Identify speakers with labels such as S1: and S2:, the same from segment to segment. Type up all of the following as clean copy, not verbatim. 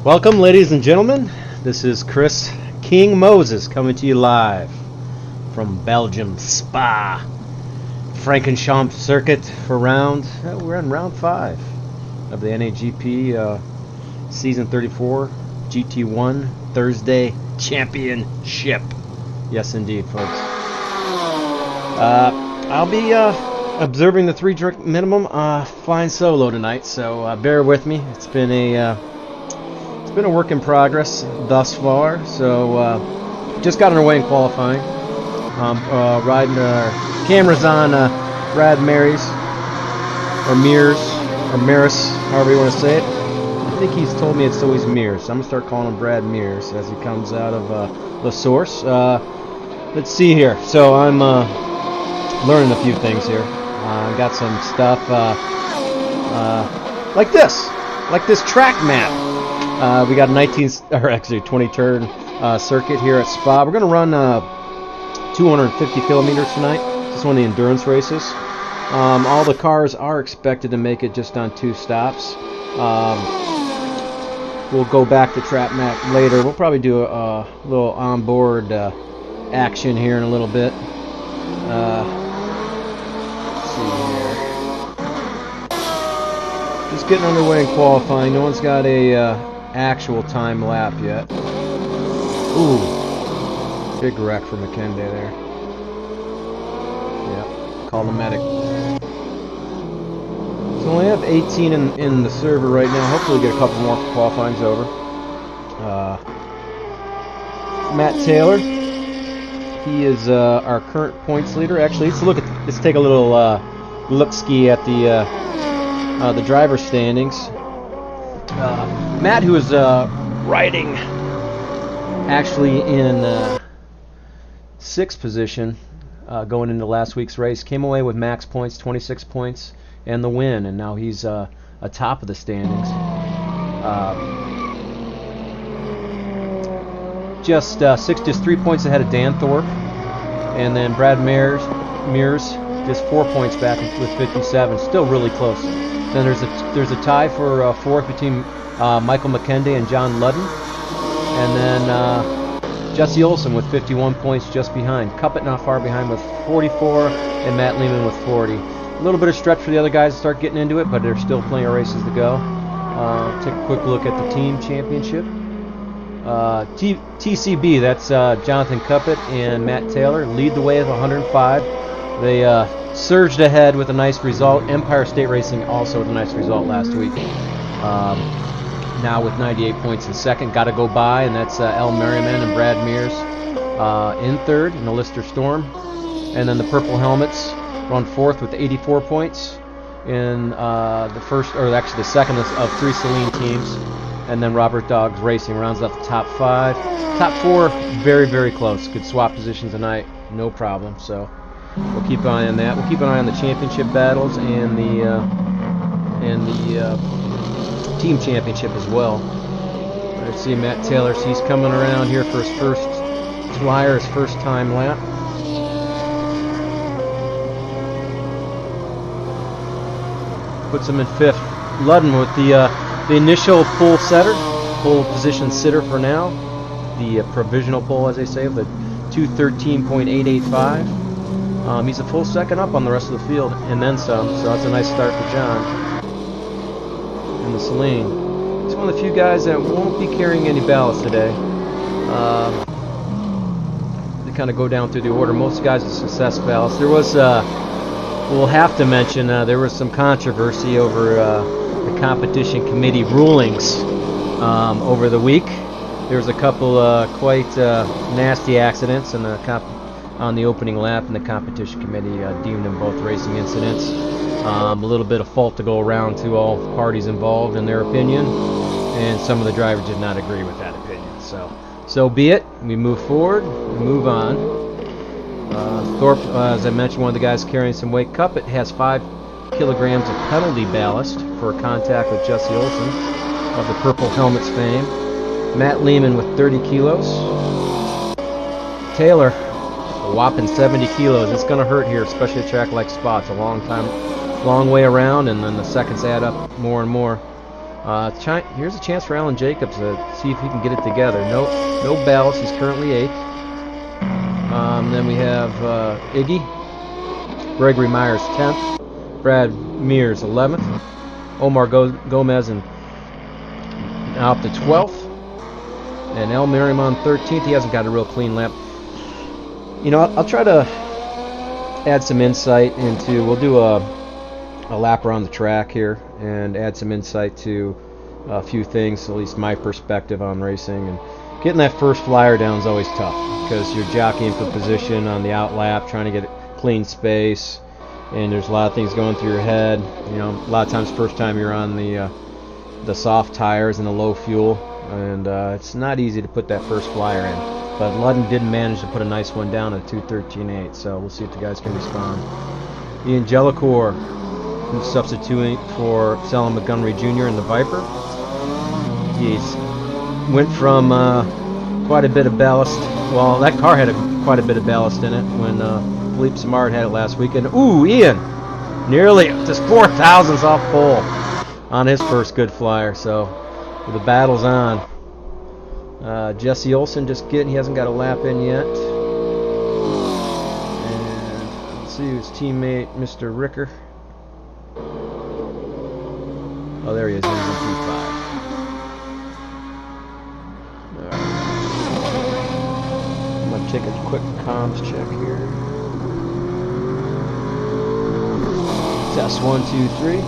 S1: Welcome, ladies and gentlemen. This is Chris King Moses coming to you live from Belgium, Spa. Francorchamps circuit for we're in round 5 of the NAGP season 34 GT1 Thursday Championship. Yes, indeed, folks. I'll be observing the 3 drink minimum flying solo tonight, so bear with me. It's been a work in progress thus far. So just got underway in qualifying. Riding cameras on Brad Mears, however you want to say it. I think he's told me it's always Mears, so I'm gonna start calling him Brad Mears as he comes out of the source. Let's see here. So I'm learning a few things here. I got some stuff like this track map. We got a 20 turn circuit here at Spa. We're gonna run 250 kilometers tonight. This is one of the endurance races. All the cars are expected to make it just on 2 stops. We'll go back to track map later. We'll probably do a little onboard action here in a little bit. Let's see here. Just getting underway in qualifying. No one's got a actual time lap yet. Ooh, big wreck for McKenday there. Yep, call the medic. So we only have 18 in the server right now. Hopefully get a couple more for qualifying's over. Matt Taylor, he is our current points leader. Actually, let's take a little look-ski at the driver standings. Matt, who is riding actually in 6th position going into last week's race, came away with max points, 26 points, and the win, and now he's atop of the standings. Just 3 points ahead of Dan Thorpe, and then Brad Mears just 4 points back with 57, still really close. Then there's a tie for 4th between Michael McKenday and John Ludden, and then Jesse Olson with 51 points just behind. Cuppet not far behind with 44, and Matt Lehman with 40. A little bit of stretch for the other guys to start getting into it, but there's still plenty of races to go. Take a quick look at the team championship. TCB, that's Jonathan Cuppet and Matt Taylor, lead the way with 105. They surged ahead with a nice result. Empire State Racing also with a nice result last week. Now with 98 points in 2nd, got to go by, and that's L. Merriman and Brad Mears in 3rd in the Lister Storm. And then the Purple Helmets run 4th with 84 points in the second of 3 Saline teams. And then Robert Dogs Racing rounds out the top 5. Top 4, very, very close. Could swap positions tonight, no problem. So we'll keep an eye on that. We'll keep an eye on the championship battles and the team championship as well. Let's see Matt Taylor. So he's coming around here for his first flyer, his first time lap. Puts him in 5th. Ludden with the initial pole position sitter for now. The provisional pole, as they say, of the 2:13.885. He's a full second up on the rest of the field, and then some. So that's a nice start for John in the Saline. He's one of the few guys that won't be carrying any ballast today. They kind of go down through the order. Most guys are success ballast. There was, we'll have to mention, there was some controversy over the competition committee rulings over the week. There was a couple quite nasty accidents on the opening lap, and the competition committee deemed them both racing incidents. A little bit of fault to go around to all parties involved in their opinion, and some of the drivers did not agree with that opinion. So be it. We move forward. We move on. Thorpe, as I mentioned, one of the guys carrying some weight. Cuppet has 5 kilograms of penalty ballast for a contact with Jesse Olson of the Purple Helmets fame. Matt Lehman with 30 kilos. Taylor, a whopping 70 kilos. It's going to hurt here, especially a track like Spa. It's a long way around, and then the seconds add up more and more. Here's a chance for Alan Jacobs to see if he can get it together. No ballast. He's currently 8th. Then we have Iggy. Gregory Myers 10th. Brad Mears 11th. Omar Gomez and now up to 12th. And El Merriman 13th. He hasn't got a real clean lap. You know, I'll try to add some insight into, we'll do a lap around the track here and add some insight to a few things, at least my perspective on racing. And getting that first flyer down is always tough because you're jockeying for position on the out lap, trying to get clean space, and there's a lot of things going through your head. You know, a lot of times first time you're on the soft tires and the low fuel, and it's not easy to put that first flyer in. But Ludden did manage to put a nice one down at 2:13.8, so we'll see if the guys can respond. Ian Jellicoe, who's substituting for Salem Montgomery Jr. in the Viper. He's went from quite a bit of ballast. Well, that car had quite a bit of ballast in it when Philippe Samard had it last weekend. Ooh, Ian, nearly just 4 thousandths off pole on his first good flyer. So the battle's on. Jesse Olsen he hasn't got a lap in yet. And let's see his teammate, Mr. Ricker. Oh, there he is. He's in P5. Right. I'm going to take a quick comms check here. Test 1, 2, 3.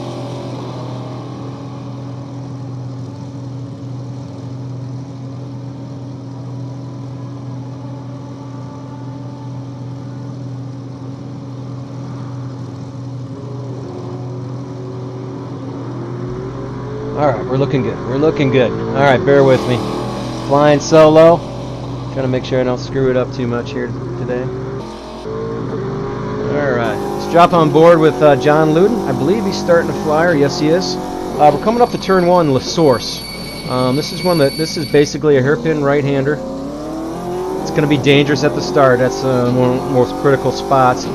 S1: Alright, we're looking good. We're looking good. Alright, bear with me. Flying solo. Trying to make sure I don't screw it up too much here today. Alright, let's drop on board with John Luden. I believe he's starting a flyer. Yes, he is. We're coming up to turn 1, La Source. This is basically a hairpin right-hander. It's going to be dangerous at the start. That's one of the most critical spots.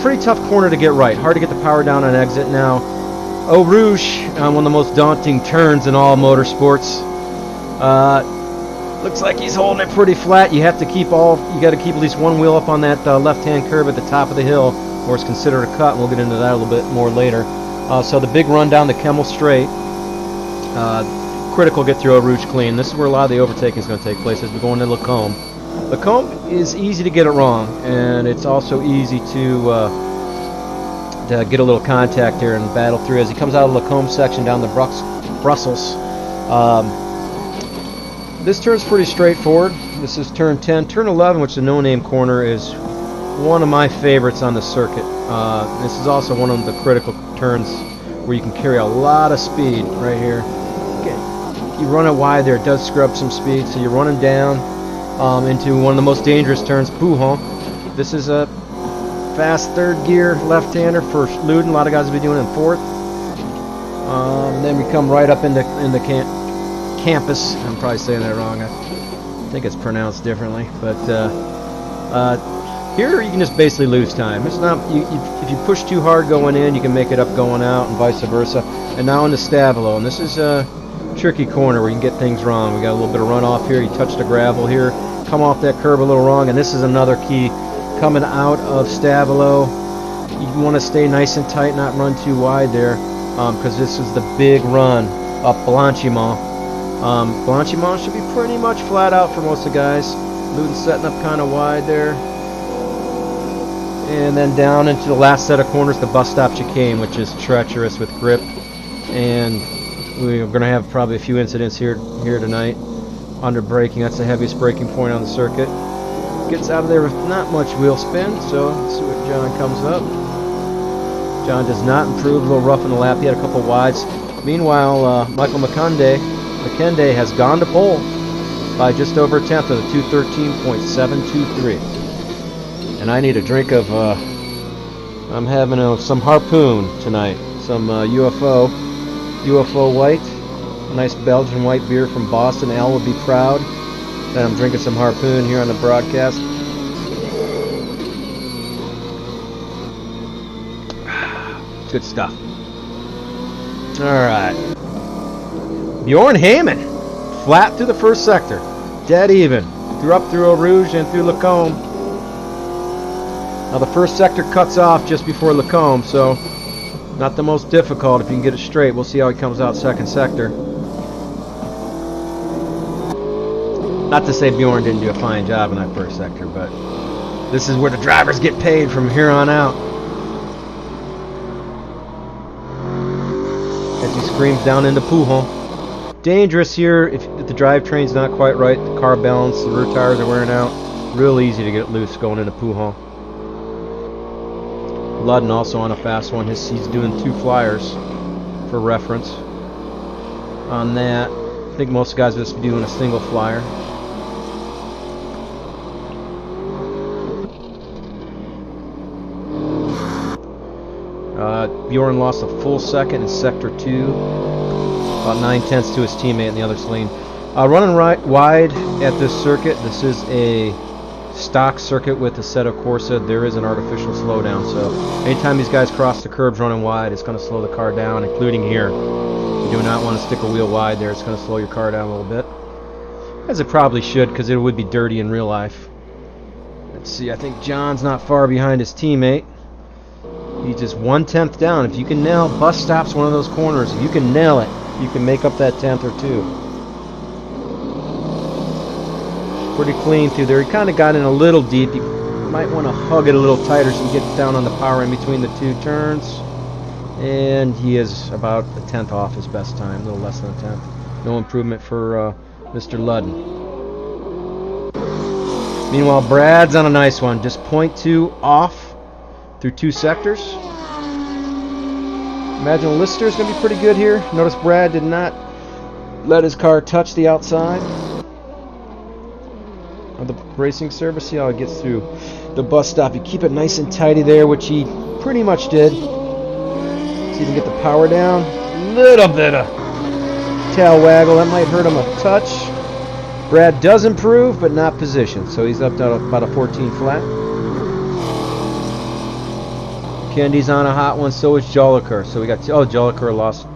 S1: Pretty tough corner to get right. Hard to get the power down on exit now. Eau Rouge, one of the most daunting turns in all motorsports. Looks like he's holding it pretty flat. You got to keep at least one wheel up on that left-hand curve at the top of the hill, or it's considered a cut, and we'll get into that a little bit more later. So the big run down the Kemmel Straight, critical get through Eau Rouge clean. This is where a lot of the overtaking is going to take place as we go into Lacombe. Lacombe is easy to get it wrong, and it's also easy to get a little contact here and battle through as he comes out of the Lacombe section down the Brussels. This turn's pretty straightforward. This is turn 10. Turn 11, which is a no-name corner, is one of my favorites on the circuit. This is also one of the critical turns where you can carry a lot of speed right here. You run it wide there, it does scrub some speed, so you're running down into one of the most dangerous turns, Pouhon. This is a fast third gear left-hander for Luden. A lot of guys will be doing it in fourth. Then we come right up into campus. I'm probably saying that wrong. I think it's pronounced differently. But here you can just basically lose time. It's not if you push too hard going in, you can make it up going out, and vice versa. And now into Stavelo, and this is a tricky corner where you can get things wrong. We got a little bit of runoff here. You touch the gravel here, come off that curb a little wrong, and this is another key. Coming out of Stavelo, you want to stay nice and tight, not run too wide there, because this is the big run up Blanchimont. Blanchimont should be pretty much flat out for most of the guys. Luden's setting up kind of wide there. And then down into the last set of corners, the bus stop chicane, which is treacherous with grip. And we're going to have probably a few incidents here tonight. Under braking, that's the heaviest braking point on the circuit. Gets out of there with not much wheel spin, so let's see what John comes up. John does not improve, a little rough in the lap. He had a couple wides. Meanwhile, Michael McKenday has gone to pole by just over a tenth of the 213.723. And I need a drink of, I'm having some Harpoon tonight, some UFO White, a nice Belgian white beer from Boston. Al would be proud that I'm drinking some Harpoon here on the broadcast. Good stuff. Alright. Bjorn Heyman, flat through the first sector, dead even. Through Eau Rouge and through Lacombe. Now the first sector cuts off just before Lacombe, so not the most difficult if you can get it straight. We'll see how he comes out second sector. Not to say Bjorn didn't do a fine job in that first sector, but this is where the drivers get paid from here on out. As he screams down into Pouhon. Dangerous here if the drivetrain's not quite right, the car balance, the rear tires are wearing out. Real easy to get loose going into Pouhon. Ludden also on a fast one. He's doing 2 flyers for reference. On that, I think most guys are just doing a single flyer. Bjorn lost a full second in sector 2. About 9/10 to his teammate in the other lane. Running right wide at this circuit. This is a stock circuit with Assetto Corsa. There is an artificial slowdown, so anytime these guys cross the curbs running wide, it's going to slow the car down, including here. You do not want to stick a wheel wide there. It's going to slow your car down a little bit, as it probably should, because it would be dirty in real life. Let's see. I think John's not far behind his teammate. He's just 1/10 down. If you can nail bus stops, one of those corners, if you can nail it, you can make up that 10th or 2. Pretty clean through there. He kind of got in a little deep. You might want to hug it a little tighter so you get down on the power in between the 2 turns. And he is about a 10th off his best time, a little less than a 10th. No improvement for Mr. Ludden. Meanwhile, Brad's on a nice one. Just 0.2 off through 2 sectors. Imagine Lister's going to be pretty good here. Notice Brad did not let his car touch the outside of the racing surface. See how it gets through the bus stop. You keep it nice and tidy there, which he pretty much did. See if you can get the power down. Little bit of tail waggle. That might hurt him a touch. Brad does improve, but not position. So he's up to about a 14 flat. Kendy's on a hot one, so is Jolicoeur. So we got, Jolicoeur lost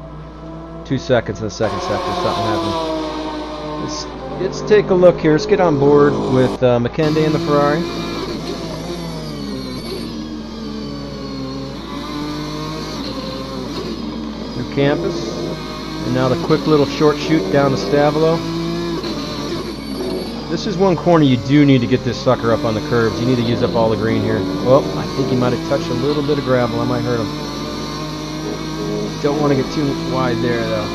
S1: 2 seconds in the second sector. Something happened. Let's take a look here. Let's get on board with McKendy in the Ferrari. New campus. And now the quick little short shoot down to Stavolo. This is one corner you do need to get this sucker up on the curbs. You need to use up all the green here. Well, I think he might have touched a little bit of gravel. I might hurt him. Don't want to get too wide there, though.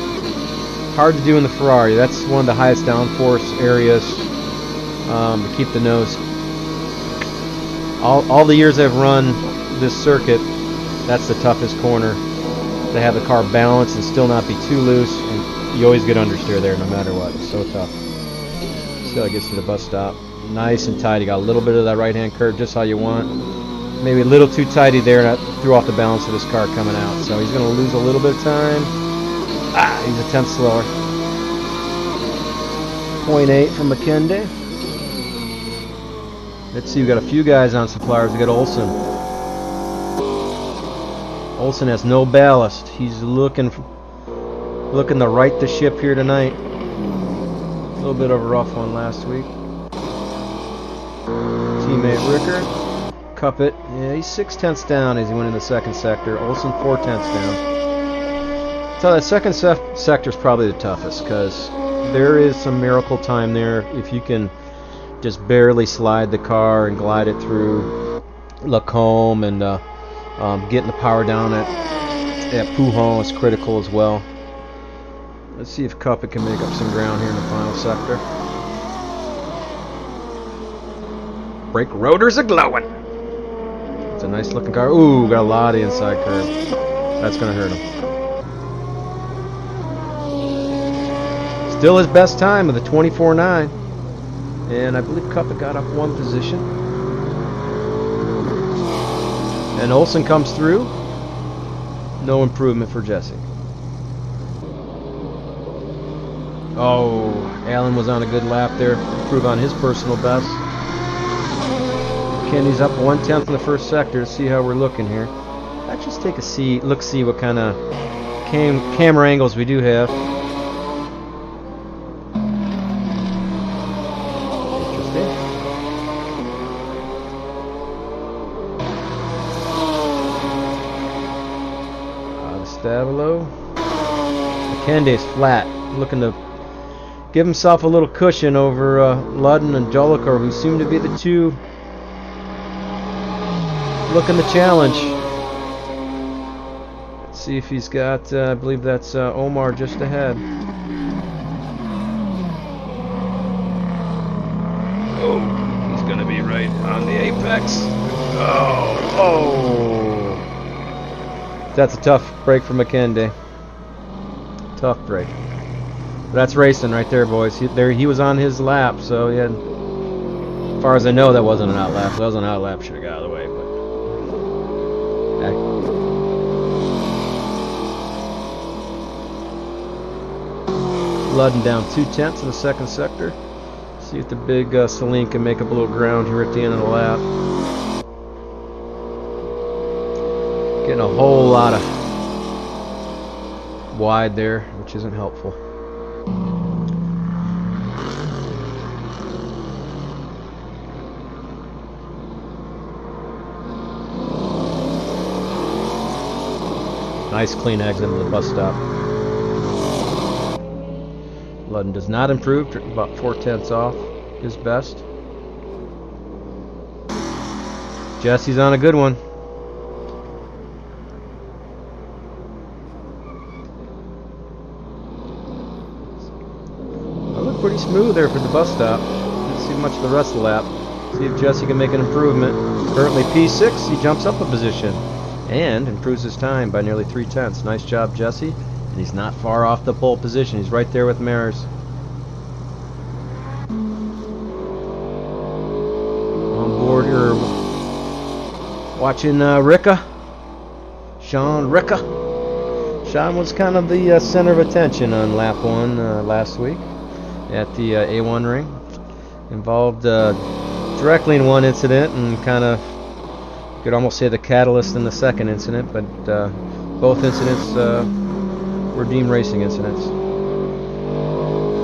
S1: Hard to do in the Ferrari. That's one of the highest downforce areas to keep the nose. All the years I've run this circuit, that's the toughest corner to have the car balance and still not be too loose. And you always get understeer there no matter what. It's so tough. See how it gets to the bus stop. Nice and tight. You got a little bit of that right-hand curve just how you want. Maybe a little too tighty there, and that threw off the balance of this car coming out. So he's going to lose a little bit of time. He's a 10th slower. 0.8 from McKendy. Let's see, we got a few guys on suppliers. We got Olsen. Olsen has no ballast. He's looking to right the ship here tonight. A little bit of a rough one last week. Teammate Rickard. Cuppet. Yeah, he's 6/10 down as he went in the second sector. Olsen 4/10 down. So that second sector is probably the toughest because there is some miracle time there. If you can just barely slide the car and glide it through Lacombe and getting the power down at Pouhon is critical as well. Let's see if Cuppet can make up some ground here in the final sector. Brake rotors are glowing. It's a nice looking car. Ooh, got a lot of inside curve. That's going to hurt him. Still his best time with a 24.9. And I believe Cuppet got up 1 position. And Olsen comes through. No improvement for Jesse. Oh, Allen was on a good lap there. Improve on his personal best. Kenny's up 1/10 in the first sector. To see how we're looking here. Let's just take a see what kind of camera angles we do have. Stavilo. McKende's flat, looking to give himself a little cushion over Ludden and Jolicoeur, who seem to be the two looking to challenge. Let's see if he's got, I believe that's Omar just ahead. Oh, he's going to be right on the apex. Oh. That's a tough break for McKende. Tough break. But that's racing right there, boys. He was on his lap, so he had, as far as I know, that wasn't an outlap. If that was an outlap, should have got out of the way. But Ludden down 2/10 in the second sector. See if the big Saleen can make up a little ground here at the end of the lap. Getting a whole lot of wide there, which isn't helpful. Nice clean exit of the bus stop. Ludden does not improve, about 4/10 off his best. Jesse's on a good one. Looked pretty smooth there for the bus stop. Didn't see much of the rest of the lap. See if Jesse can make an improvement. Currently P6, he jumps up a position and improves his time by nearly 3/10. Nice job, Jesse. And he's not far off the pole position. He's right there with Mares. On board here, watching Ricca. Sean Ricca. Sean was kind of the center of attention on lap 1 last week at the A1 ring. Involved directly in one incident and kind of, you could almost say, the catalyst in the second incident, but both incidents were deemed racing incidents.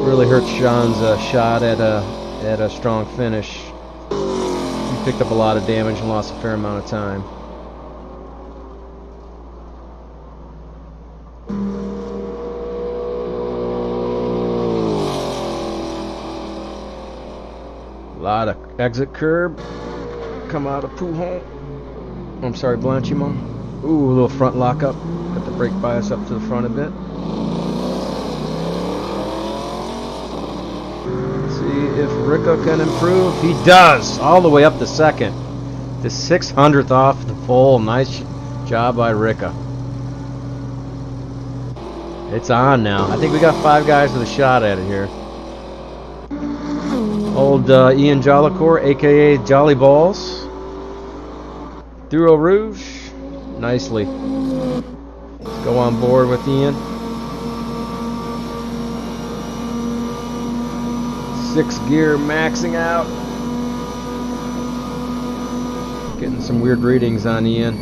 S1: Really hurt Sean's shot at a strong finish. He picked up a lot of damage and lost a fair amount of time. A lot of exit curb. Come out of Pouhon. I'm sorry, Blanchimont. Ooh, a little front lock up. Got the brake bias up to the front a bit. Let's see if Ricca can improve. He does! All the way up to second. The 600th off the pole. Nice job by Ricca. It's on now. I think we got 5 guys with a shot at it here. Old Ian Jolicoeur, aka Jolly Balls. Through Eau Rouge. Nicely. Let's go on board with Ian. 6 gear maxing out. Getting some weird readings on Ian.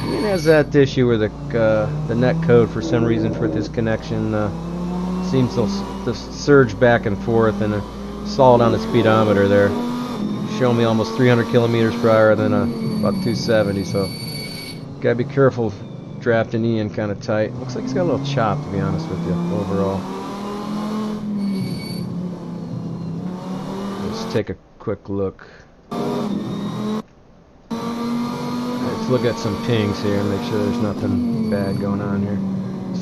S1: Ian has that issue where the net code, for some reason, for this connection seems to surge back and forth, and solid on the speedometer there. Showing me almost 300 kilometers per hour, then about 270. So gotta be careful drafting Ian kind of tight. Looks like he's got a little chop, to be honest with you, overall. Let's take a quick look. Let's look at some pings here and make sure there's nothing bad going on here.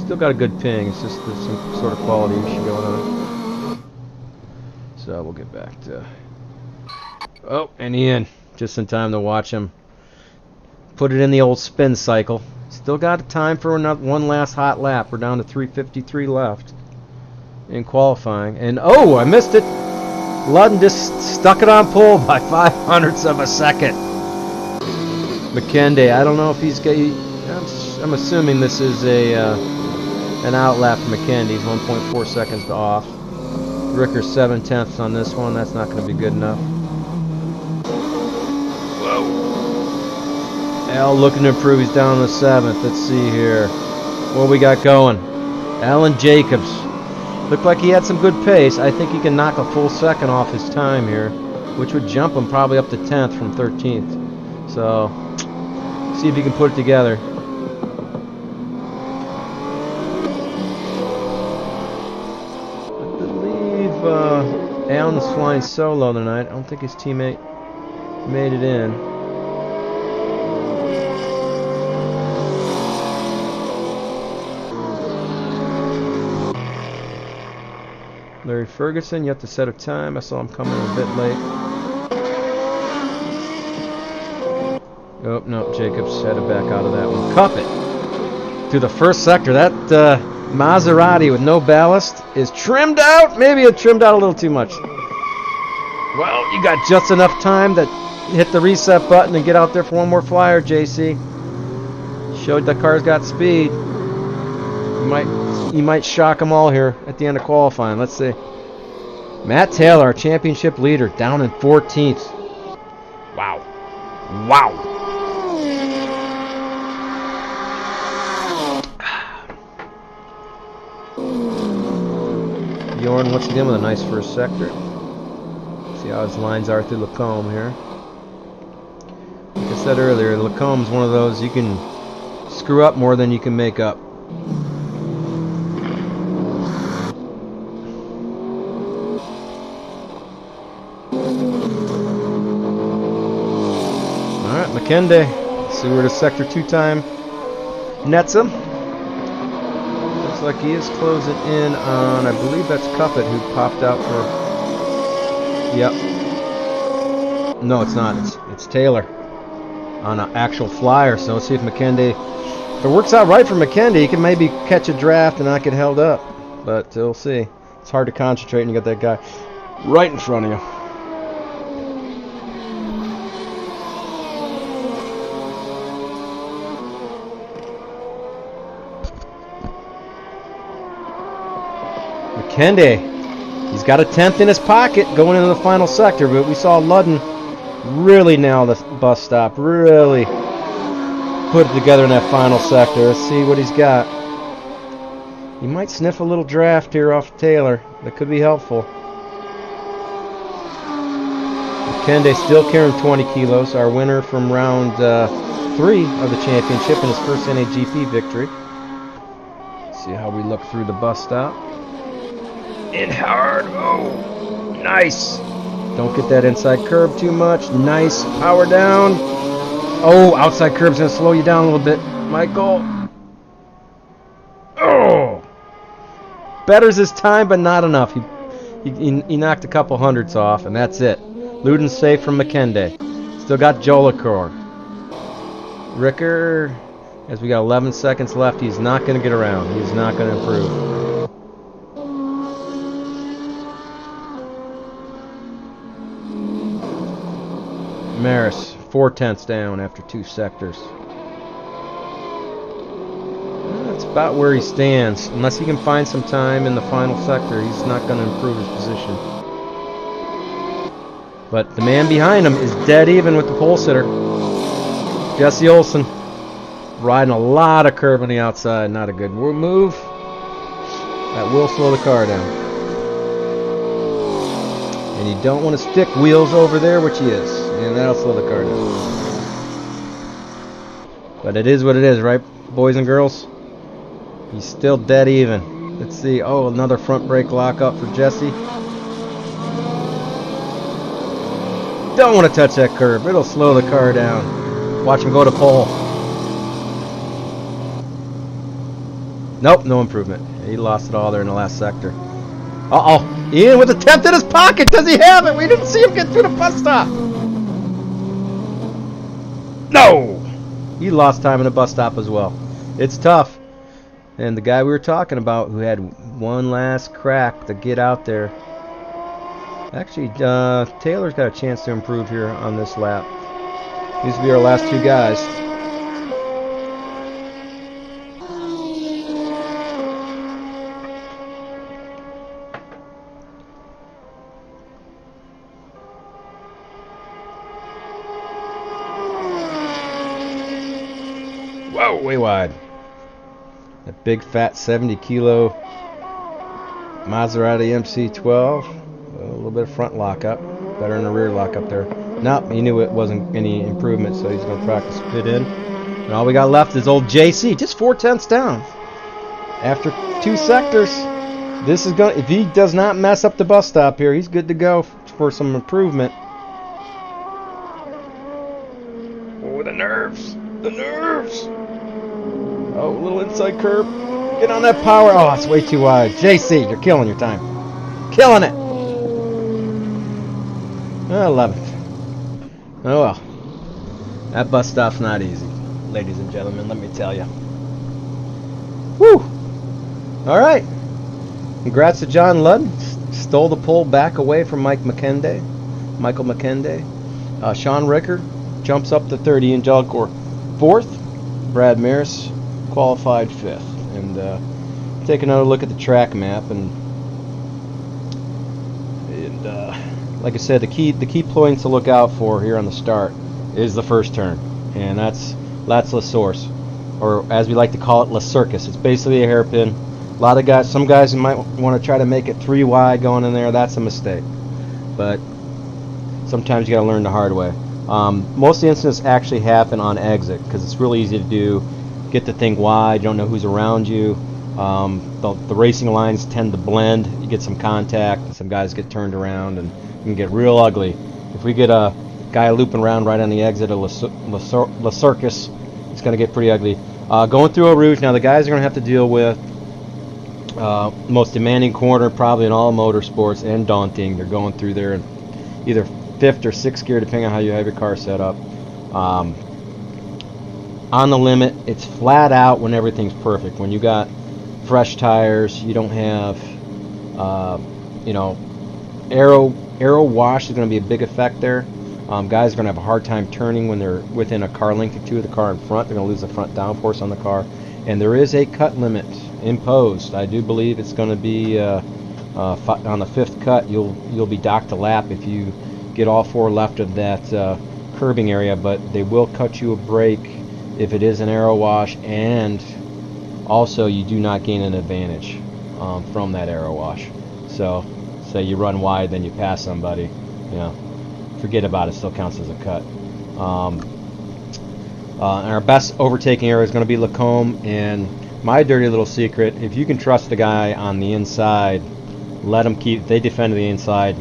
S1: Still got a good ping, it's just there's some sort of quality issue going on. So we'll get back to... Oh, and Ian, just in time to watch him put it in the old spin cycle. Still got time for one last hot lap. We're down to 3:53 left in qualifying. And oh, I missed it. Ludden just stuck it on pole by 0.05 of a second. McKende, I don't know if he's got... I'm assuming this is an outlap for McKende. He's 1.4 seconds off. Ricker's 7/10 on this one. That's not going to be good enough. Whoa. Al looking to improve. He's down in the 7th. Let's see here. What we got going? Alan Jacobs. Looked like he had some good pace. I think he can knock a full second off his time here, which would jump him probably up to 10th from 13th. So, see if he can put it together. Brown was flying solo tonight. I don't think his teammate made it in. Larry Ferguson, you have to set a time. I saw him coming a bit late. Oh, no, Jacobs had to back out of that one. Cup it through the first sector. That Maserati with no ballast is trimmed out. Maybe it trimmed out a little too much. Well, you got just enough time to hit the reset button and get out there for one more flyer, JC. Showed the car's got speed. You might shock them all here at the end of qualifying. Let's see. Matt Taylor, our championship leader, down in 14th. Wow. Wow. Bjorn once again with a nice first sector. See how his lines are through Lacombe here. Like I said earlier, Lacombe's one of those you can screw up more than you can make up. Alright, McKenday. Let's see where the sector 2 time nets him. Looks like he is closing in on, I believe that's Cuppet who popped out for. Yep. No, it's not. It's Taylor on an actual flyer. So let's see if McKenday. If it works out right for McKenday, he can maybe catch a draft and not get held up. But we'll see. It's hard to concentrate when you got that guy right in front of you. McKenday, he's got a 10th in his pocket going into the final sector, but we saw Ludden really nail the bus stop, really put it together in that final sector. Let's see what he's got. He might sniff a little draft here off Taylor. That could be helpful. McKenday still carrying 20 kilos, our winner from round 3 of the championship in his first NAGP victory. Let's see how we look through the bus stop. In hard. Oh, nice. Don't get that inside curb too much. Nice. Power down. Oh, outside curb's going to slow you down a little bit. Michael. Oh. Betters his time, but not enough. He knocked a couple hundredths off, and that's it. Luden's safe from McKenday. Still got Jolicoeur. Ricker, as we got 11 seconds left, he's not going to get around. He's not going to improve. Maris, 4/10 down after 2 sectors. That's about where he stands. Unless he can find some time in the final sector, he's not going to improve his position. But the man behind him is dead even with the pole sitter. Jesse Olsen riding a lot of curb on the outside. Not a good move. That will slow the car down. And you don't want to stick wheels over there, which he is. And that'll slow the car down. But it is what it is, right, boys and girls? He's still dead even. Let's see. Oh, another front brake lock up for Jesse. Don't want to touch that curb. It'll slow the car down. Watch him go to pole. Nope, no improvement. He lost it all there in the last sector. Uh-oh. Ian with a 10th in his pocket. Does he have it? We didn't see him get through the bus stop. No! He lost time in the bus stop as well. It's tough. And the guy we were talking about who had one last crack to get out there. Actually, Taylor's got a chance to improve here on this lap. These will be our last 2 guys. Whoa, way wide. That big fat 70 kilo Maserati MC12. A little bit of front lockup. Better than the rear lockup there. Nope, he knew it wasn't any improvement, so he's going to practice pit in. And all we got left is old JC. Just 4/10 down. After 2 sectors. This is going. If he does not mess up the bus stop here, he's good to go for some improvement. Oh, the nerves! The nerves! Oh, little inside curb. Get on that power. Oh, it's way too wide. JC, you're killing your time. Killing it. 11th. Oh well. That bus stop's not easy, ladies and gentlemen. Let me tell you. Whew. All right. Congrats to John Ludd. Stole the pole back away from Michael McKenday. Sean Ricker jumps up to 30 in Jellicoe 4th. Brad Maris qualified 5th. And take another look at the track map. And like I said, the key points to look out for here on the start is the first turn. And that's La Source. Or as we like to call it, La Circus. It's basically a hairpin. A lot of guys, some guys might want to try to make it 3 wide going in there. That's a mistake. But sometimes you got to learn the hard way. Most of the incidents actually happen on exit because it's really easy to do. Get the thing wide. You don't know who's around you. The racing lines tend to blend. You get some contact. And some guys get turned around and it can get real ugly. If we get a guy looping around right on the exit of La Circus, it's going to get pretty ugly. Going through Eau Rouge, now the guys are going to have to deal with most demanding corner probably in all motorsports and daunting. They're going through there in either 5th or 6th gear depending on how you have your car set up. On the limit, it's flat out when everything's perfect. When you got fresh tires, you don't have aero wash is going to be a big effect there. Guys are going to have a hard time turning when they're within a car length or two of the car in front. They're going to lose the front downforce on the car. And there is a cut limit imposed. I do believe it's going to be on the 5th cut. You'll be docked a lap if you get all 4 left of that curbing area. But they will cut you a break if it is an aero wash, and also you do not gain an advantage from that aero wash. So say you run wide, then you pass somebody, forget about it. Still counts as a cut. And our best overtaking area is going to be Lacombe. And my dirty little secret: if you can trust the guy on the inside, let them keep. If they defend the inside,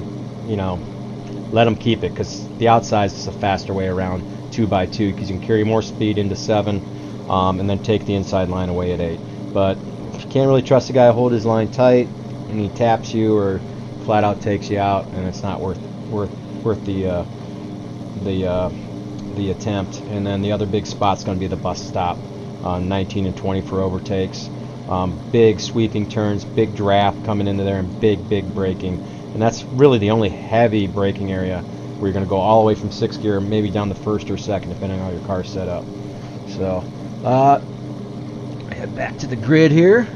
S1: let them keep it, because the outside is a faster way around 2x2, because you can carry more speed into 7, and then take the inside line away at 8. But if you can't really trust the guy to hold his line tight, and he taps you or flat out takes you out, and it's not worth the attempt. And then the other big spot's going to be the bus stop, 19 and 20 for overtakes. Big sweeping turns, big draft coming into there, and big braking. And that's really the only heavy braking area where you're going to go all the way from 6th gear, maybe down to 1st or 2nd, depending on how your car's set up. So, head back to the grid here.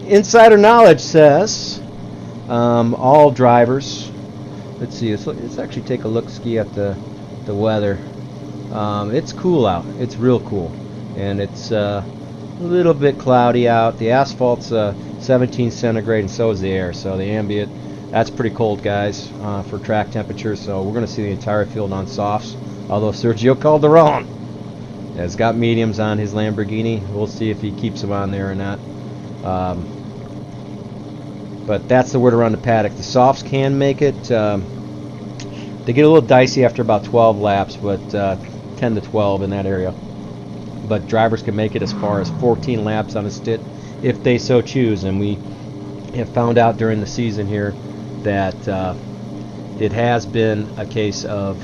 S1: Insider knowledge says all drivers. Let's see. Let's actually take a look-ski at the weather. It's cool out. It's real cool, and it's a little bit cloudy out. The asphalt's 17 centigrade, and so is the air. So the ambient, that's pretty cold, guys, for track temperature. So we're going to see the entire field on softs. Although Sergio Calderon has got mediums on his Lamborghini. We'll see if he keeps them on there or not. But that's the word around the paddock. The softs can make it. They get a little dicey after about 12 laps, but 10 to 12 in that area. But drivers can make it as far as 14 laps on a stint if they so choose. And we have found out during the season here that it has been a case of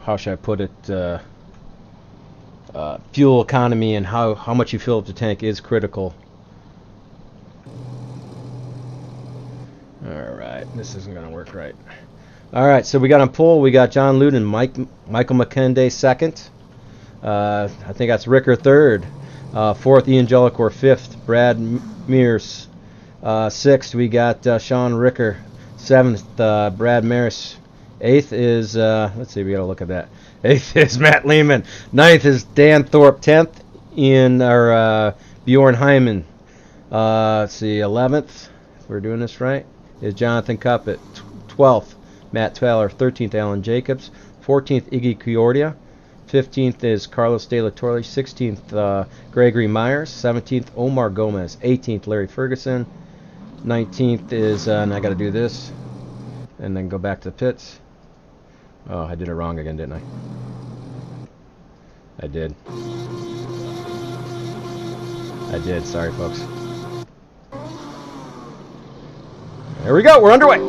S1: how should I put it? Fuel economy and how much you fill up the tank is critical. Alright, this isn't going to work right. Alright, so we got on pole, we got John Ludd and Michael McKenday 2nd. I think that's Ricker 3rd. 4th, Ian Jellicoe 5th. Brad Mears 6th. We got Sean Ricker 7th. Brad Maris 8th is, let's see, we got to look at that. 8th is Matt Lehman. 9th is Dan Thorpe. 10th, Bjorn Hyman. Let's see, 11th, if we're doing this right, is Jonathan Cuppett. 12th, Matt Taylor. 13th, Alan Jacobs. 14th, Iggy Chiordia. 15th is Carlos De La Torre. 16th, Gregory Myers. 17th, Omar Gomez. 18th, Larry Ferguson. 19th is, and I got to do this, and then go back to the pits. Oh, I did it wrong again, didn't I? I did. Sorry, folks. There we go. We're underway.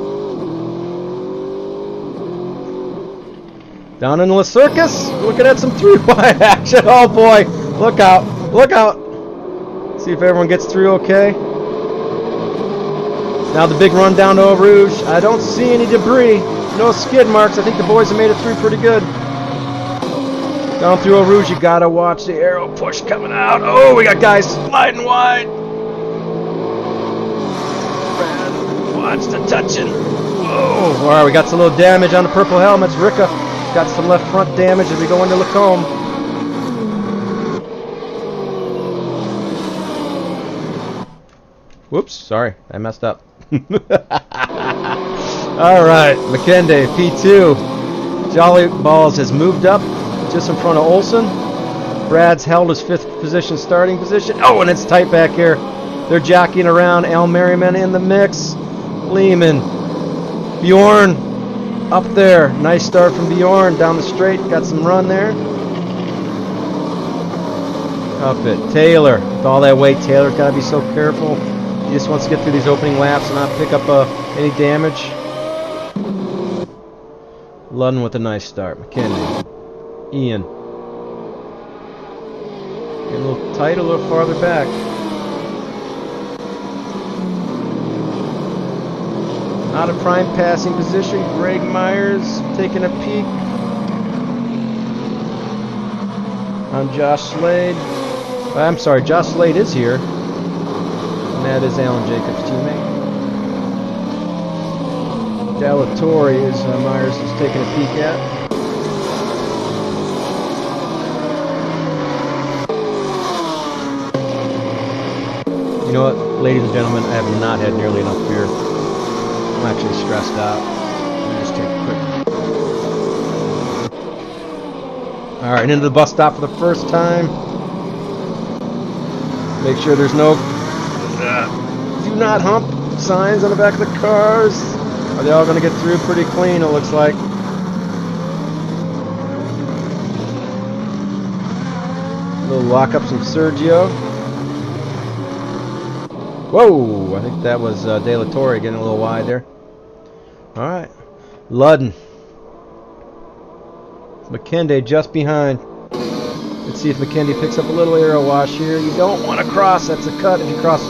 S1: Down in the circus, looking at some 3 wide action. Oh boy, look out, look out. See if everyone gets through okay. Now the big run down to Eau Rouge. I don't see any debris, no skid marks. I think the boys have made it through pretty good. Down through Eau Rouge, you gotta watch the aero push coming out. Oh, we got guys sliding wide. Watch the touching. Whoa, all right, we got some little damage on the purple helmets. Ricca got some left front damage as we go into Lacombe. Whoops, sorry, I messed up. All right, McKenday, P2. Jolly Balls has moved up just in front of Olsen. Brad's held his 5th position, starting position. Oh, and it's tight back here. They're jockeying around. Al Merriman in the mix. Lehman. Bjorn up there. Nice start from Bjorn down the straight. Got some run there. Up it. Taylor. With all that weight, Taylor's got to be so careful. He just wants to get through these opening laps and not pick up any damage. Ludden with a nice start. McKinley. Ian. Getting a little tight, a little farther back. Out of prime passing position. Greg Myers taking a peek on Josh Slade. I'm sorry, Josh Slade is here. And that is Alan Jacobs' teammate. De La Torre is Myers is taking a peek at. You know what, ladies and gentlemen, I have not had nearly enough beer. I'm actually stressed out. Let me just take a quick. Alright, into the bus stop for the first time. Make sure there's no do not hump signs on the back of the cars. Are they all going to get through pretty clean, it looks like. A little lock up from Sergio. Whoa, I think that was De La Torre getting a little wide there. Alright. Ludden. McKenday just behind. Let's see if McKenday picks up a little aero wash here. You don't want to cross. That's a cut if you cross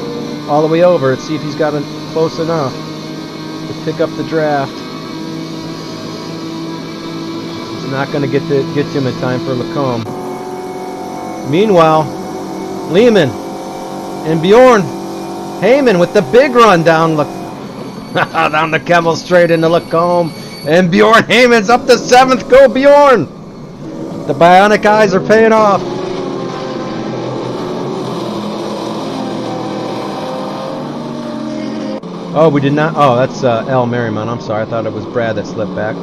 S1: all the way over. Let's see if he's got it close enough to pick up the draft. He's not going to get to him in time for Lacombe. Meanwhile, Lehman and Bjorn Heyman with the big run down down the Kevel straight into Lacombe. And Bjorn Heyman's up to 7th. Go Bjorn! The bionic eyes are paying off. Oh, we did not. Oh, that's Al Merriman. I'm sorry. I thought it was Brad that slipped back.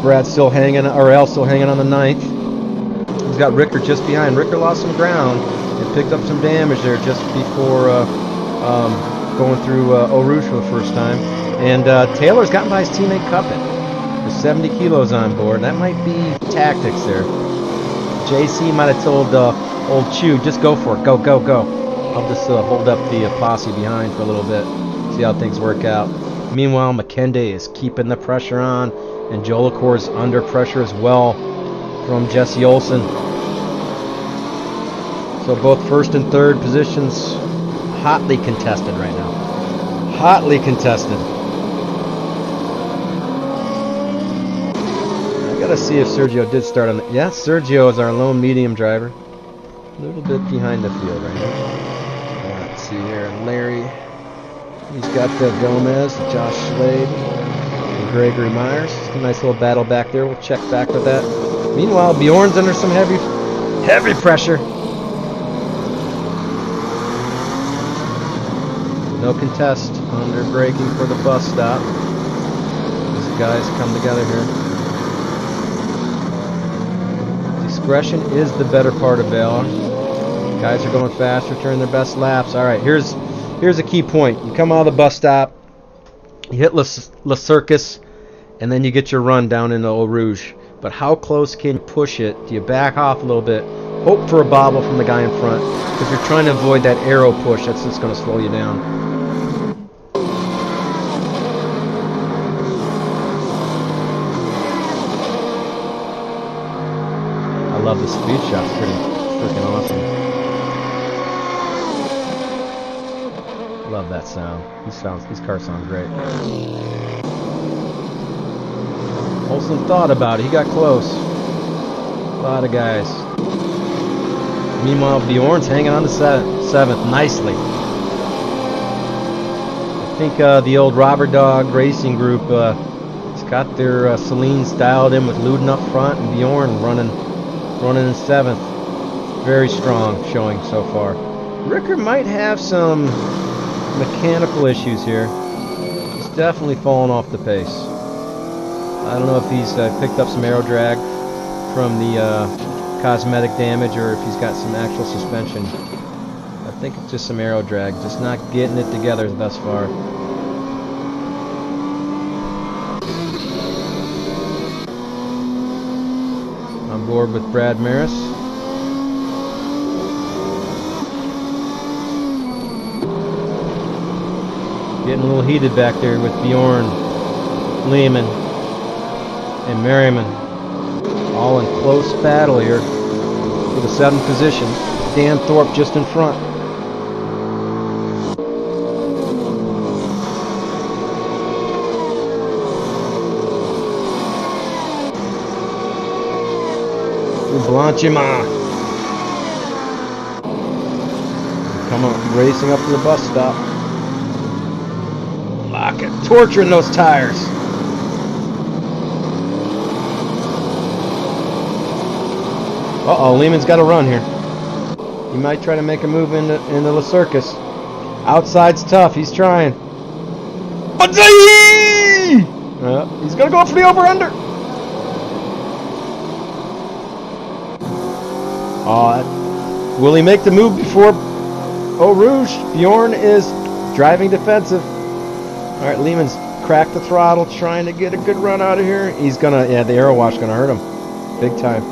S1: Brad's still hanging, or Al still hanging on the 9th. He's got Ricker just behind. Ricker lost some ground and picked up some damage there just before going through Eau Rouge for the first time. And Taylor's gotten by his teammate Cuppet. With 70 kilos on board. That might be tactics there. JC might have told old Chew, just go for it. Go, go, go. I'll just hold up the posse behind for a little bit. See how things work out. Meanwhile, McKenday is keeping the pressure on. And Jolicoeur's under pressure as well from Jesse Olsen. So both first and third positions hotly contested right now. Hotly contested. Gotta see if Sergio did start on the... Yeah, Sergio is our lone medium driver. A little bit behind the field right now. Let's see here. Larry. He's got Gomez, Josh Slade, and Gregory Myers. It's a nice little battle back there. We'll check back with that. Meanwhile, Bjorn's under some heavy pressure. No contest under braking for the bus stop. These guys come together here. discretion is the better part of valor. Guys are going faster, turning their best laps. All right, here's a key point. You come out of the bus stop, you hit La Circus, and then you get your run down into Eau Rouge. But how close can you push it? Do you back off a little bit? Hope for a bobble from the guy in front, because you're trying to avoid that arrow push. That's just going to slow you down. I love the speed shot's pretty freaking awesome. Love that sound. These cars sound great. Olsen thought about it. He got close. A lot of guys. Meanwhile, Bjorn's hanging on to 7th nicely. I think the old Robber Dog Racing Group has got their Celines dialed in with Luden up front and Bjorn running in 7th. Very strong showing so far. Ricker might have some mechanical issues here. He's definitely fallen off the pace. I don't know if he's picked up some aero drag from the cosmetic damage or if he's got some actual suspension. I think it's just some aero drag, just not getting it together thus far. On board with Brad Maris. Getting a little heated back there with Bjorn, Lehman, and Merriman, all in close battle here for the 7th position. Dan Thorpe just in front. Blanchiment. Come on, racing up to the bus stop. Lock it, torturing those tires. Uh-oh, Lehman's got to run here. He might try to make a move into La Circus. Outside's tough. He's trying. But he's going to go for the over-under. Will he make the move before Eau Rouge? Bjorn is driving defensive. All right, Lehman's cracked the throttle, trying to get a good run out of here. He's going to, the aero wash going to hurt him. Big time.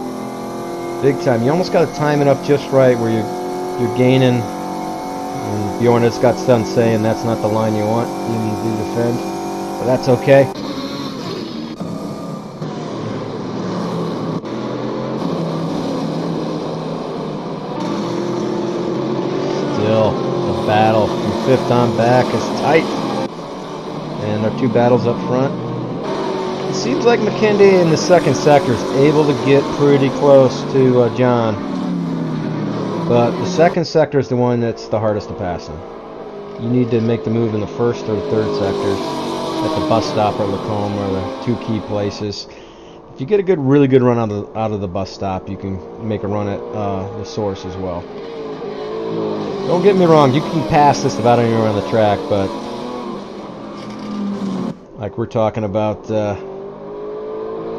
S1: Big time. You almost got to time it up just right where you're gaining. And Bjorn has got done saying that's not the line you want. You need to defend. But that's okay. Still, the battle from 5th on back is tight. And our 2 battles up front. It seems like McKindy in the 2nd sector is able to get pretty close to John. But the 2nd sector is the one that's the hardest to pass in. You need to make the move in the 1st or the 3rd sectors at the bus stop or Lacombe are the 2 key places. If you get a really good run out of the bus stop, you can make a run at the source as well. Don't get me wrong, you can pass this about anywhere on the track, but like we're talking about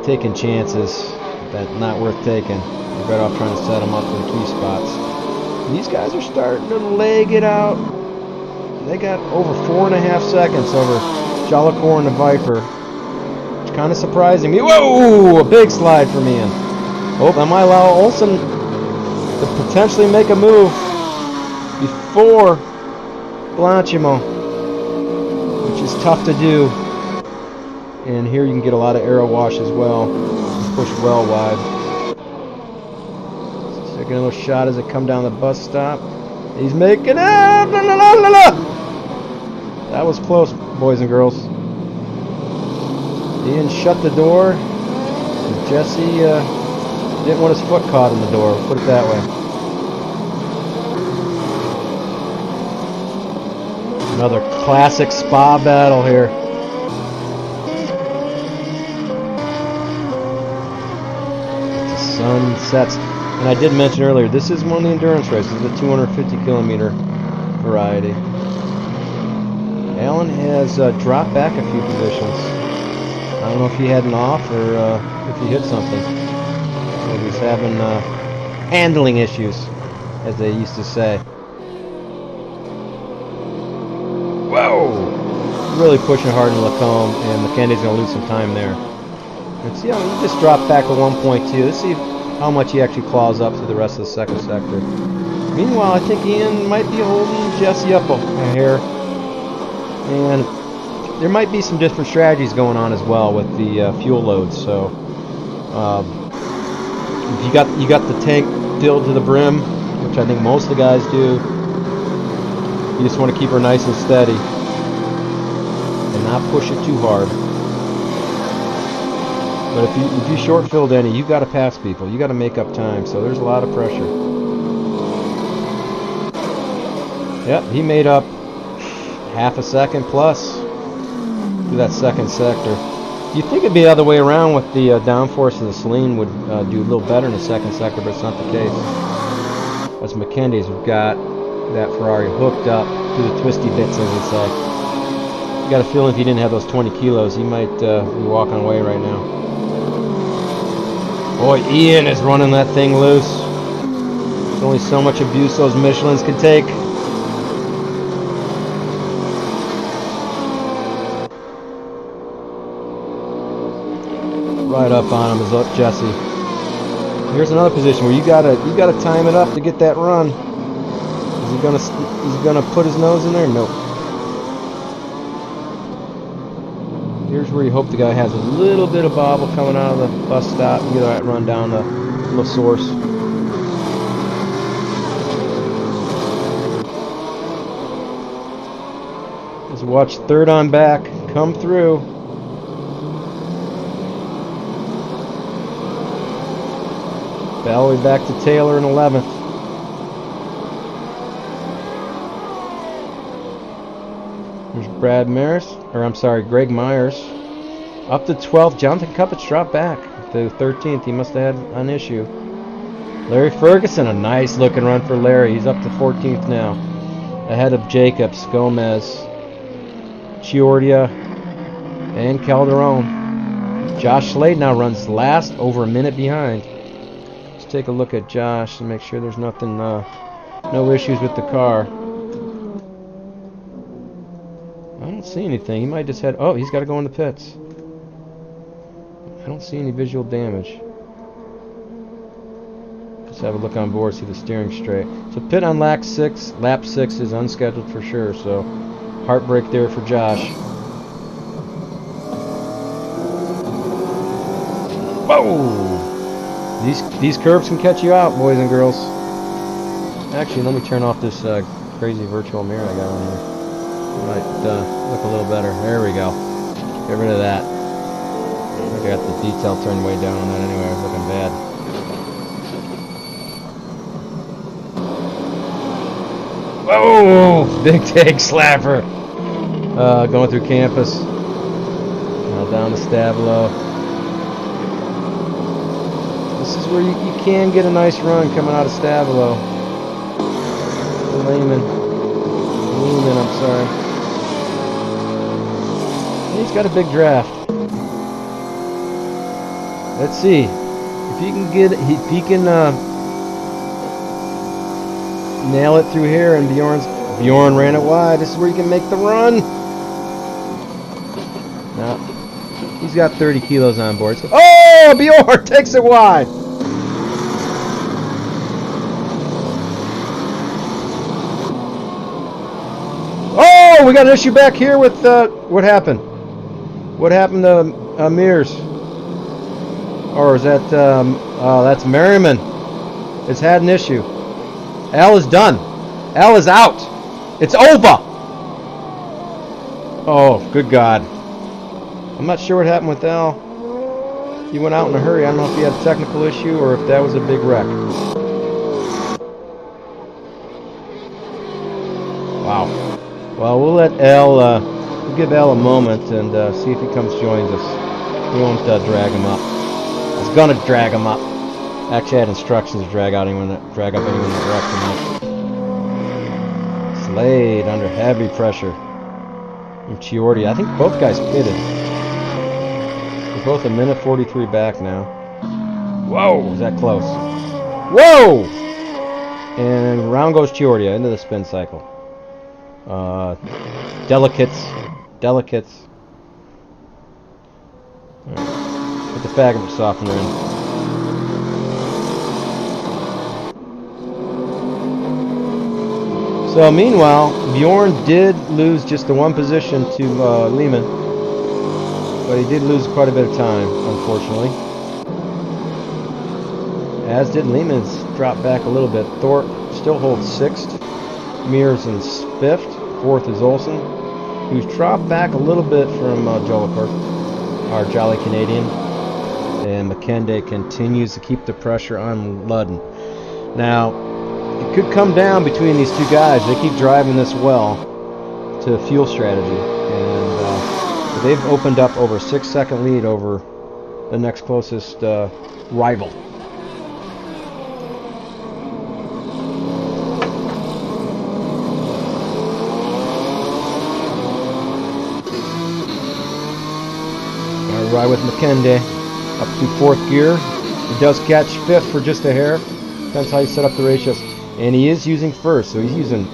S1: taking chances that not worth taking. You're better off trying to set them up in key spots. And these guys are starting to leg it out. They got over 4.5 seconds over Jolicoeur and the Viper. It's kind of surprising me. Whoa! A big slide from Ian. Oh, that might allow Olsen to potentially make a move before Blanchiment, which is tough to do. And here you can get a lot of aero wash as well. Push well wide. Let's take another shot as they come down the bus stop. He's making it! La, la, la, la, la. That was close, boys and girls. Ian shut the door. And Jesse didn't want his foot caught in the door. Put it that way. Another classic Spa battle here. Sun sets, and I did mention earlier, this is one of the endurance races, the 250 kilometer variety. Alan has dropped back a few positions. I don't know if he had an off or if he hit something. He was having handling issues, as they used to say. Whoa! Really pushing hard in Lacombe, and McKendy's going to lose some time there. Let's see how he just dropped back to 1.2. Let's see how much he actually claws up through the rest of the second sector. Meanwhile, I think Ian might be holding Jesse up a hair. And there might be some different strategies going on as well with the fuel loads. So, if you got the tank filled to the brim, which I think most of the guys do, you just want to keep her nice and steady and not push it too hard. But if you short filled any, you got to pass people. You got to make up time. So there's a lot of pressure. Yep, he made up half a second plus through that second sector. You'd think it'd be the other way around with the downforce, and the Celine would do a little better in the second sector, but it's not the case. As McKendy's got that Ferrari hooked up to the twisty bits, as they say. You got a feeling if he didn't have those 20 kilos, he might be walking away right now. Boy, Ian is running that thing loose. There's only so much abuse those Michelins can take. Right up on him is up Jesse. Here's another position where you gotta time it up to get that run. Is he gonna put his nose in there? Nope. Here's where you hope the guy has a little bit of bobble coming out of the bus stop and get that run down to La Source. Just watch third on back come through. All the way back to Taylor in 11th. There's Greg Myers. Up to 12th. Jonathan Cuppets dropped back to 13th. He must have had an issue. Larry Ferguson, a nice looking run for Larry. He's up to 14th now. Ahead of Jacobs, Gomez, Chiordia, and Calderon. Josh Slade now runs last, over a minute behind. Take a look at Josh and make sure there's nothing, no issues with the car. I don't see anything. He might just had. Oh, he's got to go in the pits. I don't see any visual damage. Let's have a look on board, see the steering straight. So pit on lap 6. Lap 6 is unscheduled for sure. So heartbreak there for Josh. Whoa! These curves can catch you out, boys and girls. Actually, let me turn off this crazy virtual mirror I got on here. It might look a little better. There we go. Get rid of that. I got the detail turned way down on that anyway. I was looking bad. Whoa! Big take slapper. Going through campus. Now down to Stabilo. This is where you can get a nice run coming out of Stabilo. Lehman, I'm sorry. He's got a big draft. Let's see if he can nail it through here. And Bjorn ran it wide. This is where you can make the run. Now he's got 30 kilos on board. So, oh, Bjorn takes it wide. Oh, we got an issue back here with what happened? What happened to Mears? Or is that that's Merriman? It's had an issue. Al is done. Al is out. It's over. Oh, good God. I'm not sure what happened with Al. He went out in a hurry. I don't know if he had a technical issue or if that was a big wreck. Wow. Well, we'll let Al, we'll give Al a moment and see if he comes joins us. We won't drag him up. I was gonna drag him up. Actually, I had instructions to drag up anyone that wrecked him up. Slade under heavy pressure. And Chiordi. I think both guys pitted. We're both a minute 43 back now. Whoa, was that close? Whoa! And round goes Chiordia into the spin cycle. Delicates. Right. Put the fabric softener in. So meanwhile, Bjorn did lose just the one position to Lehman, but he did lose quite a bit of time, unfortunately. As did Lehman's dropped back a little bit. Thorpe still holds 6th. Mears in 5th. 4th is Olsen, who's dropped back a little bit from Jolicoeur, our Jolly Canadian. And McKenday continues to keep the pressure on Ludden. Now, it could come down between these two guys. They keep driving this well to fuel strategy. And they've opened up over a 6-second lead over the next closest rival. Ride with McKenday up to 4th gear. He does catch 5th for just a hair. Depends how you set up the ratios. And he is using 1st, so he's using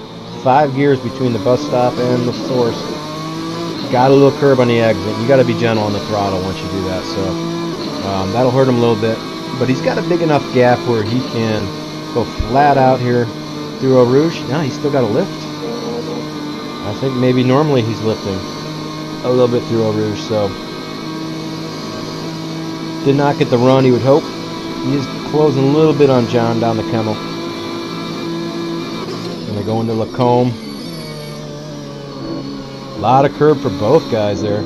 S1: 5 gears between the bus stop and the source. Got a little curb on the exit. You got to be gentle on the throttle once you do that, so that'll hurt him a little bit. But he's got a big enough gap where he can go flat out here through Eau Rouge. Now he's still got a lift. I think maybe normally he's lifting a little bit through Eau Rouge, so did not get the run he would hope. He is closing a little bit on John down the Kemmel. And they go into Lacombe. A lot of curb for both guys there.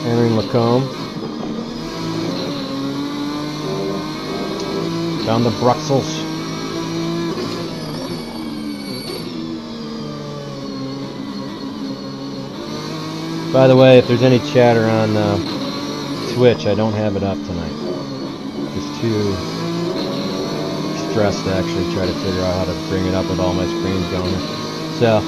S1: Entering Lacombe. Down to Bruxelles. By the way, if there's any chatter on Twitch, I don't have it up tonight. Just too stressed to actually try to figure out how to bring it up with all my screens going. So,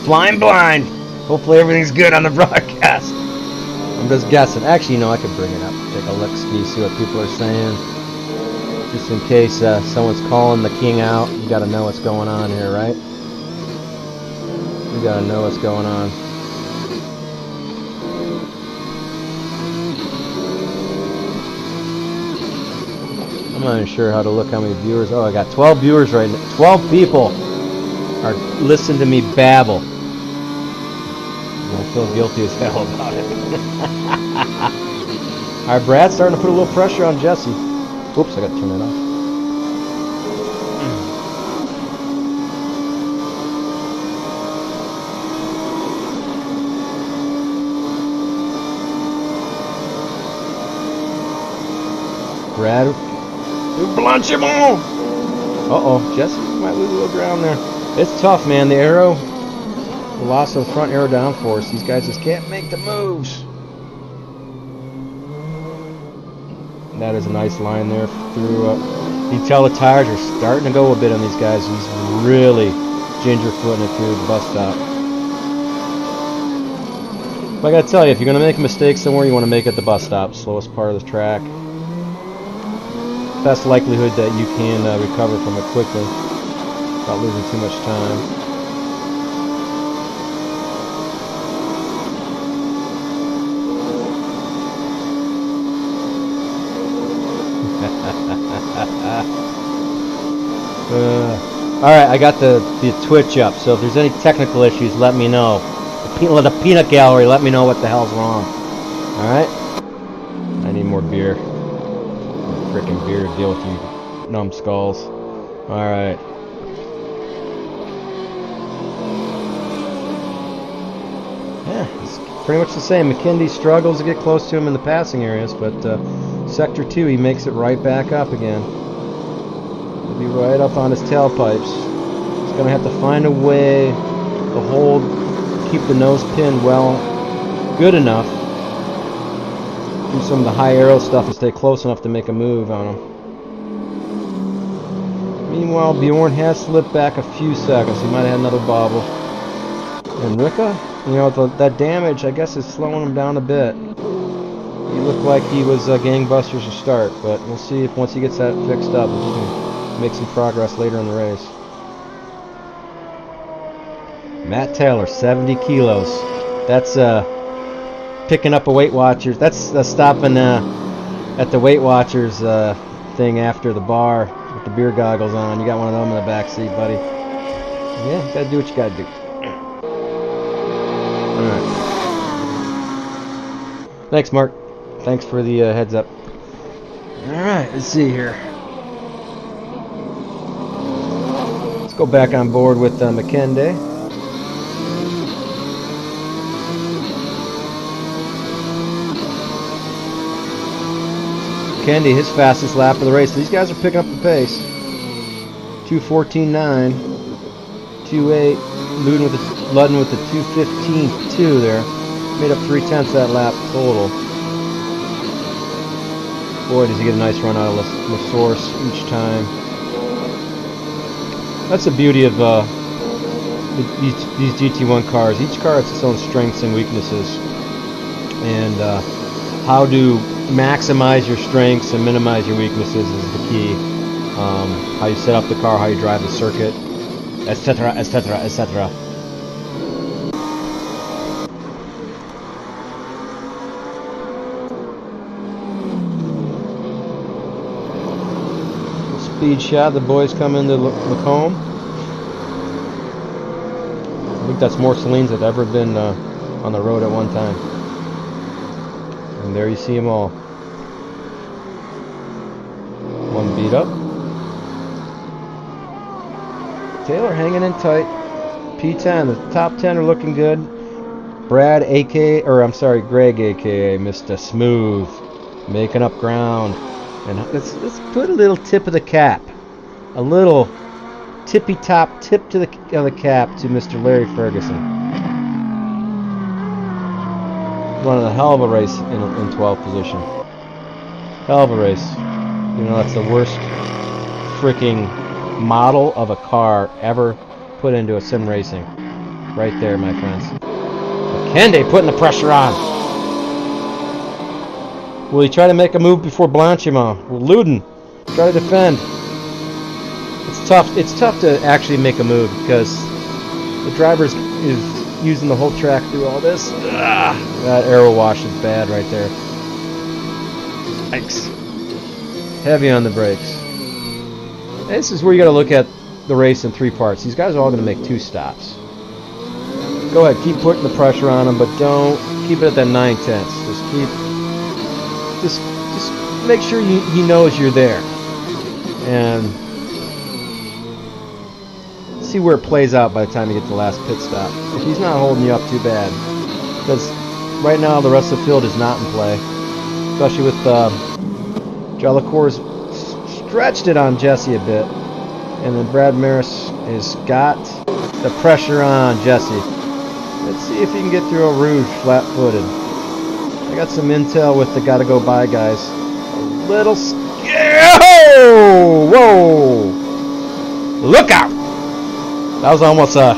S1: flying blind. Hopefully everything's good on the broadcast. I'm just guessing. Actually, you know, I could bring it up. Take a look, see what people are saying. Just in case someone's calling the king out. You gotta know what's going on here, right? You gotta know what's going on. I'm not even sure how to look how many viewers. Oh, I got 12 viewers right now. 12 people are listening to me babble. And I feel guilty as hell about it. Alright, Brad's starting to put a little pressure on Jesse. Oops, I got to turn that off. Brad. Blanchimont! Uh-oh, Jesse might lose a little ground there. It's tough, man. The arrow, the loss of the front arrow downforce. These guys just can't make the moves. And that is a nice line there through. You can tell the tires are starting to go a bit on these guys. He's really ginger-footing it through the bus stop. But I gotta tell you, if you're gonna make a mistake somewhere, you want to make it at the bus stop, slowest part of the track. Best likelihood that you can recover from it quickly without losing too much time. Alright, I got the Twitch up, so if there's any technical issues, let me know. The peanut gallery, let me know what the hell's wrong. Alright? I need more beer. Freaking beer to deal with you numbskulls. Alright. Yeah, it's pretty much the same. McKindy struggles to get close to him in the passing areas, but Sector 2, he makes it right back up again. He'll be right up on his tailpipes. He's going to have to find a way to hold, keep the nose pin well, good enough. Do some of the high arrow stuff and stay close enough to make a move on him. Meanwhile, Bjorn has slipped back a few seconds. He might have had another bobble. And Ricka, you know, that damage, I guess, is slowing him down a bit. He looked like he was gangbusters to start, but we'll see if once he gets that fixed up, if he can make some progress later in the race. Matt Taylor, 70 kilos. That's picking up a Weight Watchers. That's stopping at the Weight Watchers thing after the bar with the beer goggles on. You got one of them in the back seat, buddy. Yeah, you gotta do what you gotta do. Alright. Thanks, Mark. Thanks for the heads up. Alright, let's see here. Let's go back on board with McKenday. McKenday, his fastest lap of the race. These guys are picking up the pace. 2:14.9. 2:8. Ludden with the 2:15.2 there. Made up 3/10 that lap total. Boy, does he get a nice run out of La Source each time. That's the beauty of these GT1 cars. Each car has its own strengths and weaknesses. And how to maximize your strengths and minimize your weaknesses is the key. How you set up the car, how you drive the circuit, etc., etc., etc. Speed shot, the boys come into Lacombe. I think that's more Salines that have ever been on the road at one time. And there you see them all. One beat up. Taylor hanging in tight. P10, the top 10 are looking good. Greg aka Mr. Smooth, making up ground. And let's put a little tip of the cap, a little tippy top tip to the cap to Mr. Larry Ferguson. Running a hell of a race in 12th position. Hell of a race. You know, that's the worst freaking model of a car ever put into a sim racing. Right there, my friends. McKenday putting the pressure on. Will he try to make a move before Blanchimont? Will Luden try to defend? It's tough. It's tough to actually make a move because the driver is using the whole track through all this. That aero wash is bad right there. Yikes. Heavy on the brakes. This is where you got to look at the race in three parts. These guys are all going to make 2 stops. Go ahead, keep putting the pressure on them, but don't keep it at that 9/10. Just make sure he knows you're there, and see where it plays out by the time you get to the last pit stop. If he's not holding you up too bad, because right now the rest of the field is not in play, especially with Jolicoeur's stretched it on Jesse a bit, and then Brad Maris has got the pressure on Jesse. Let's see if he can get through Eau Rouge flat-footed. I got some intel with the gotta go by guys. A little whoa! Look out! That was almost a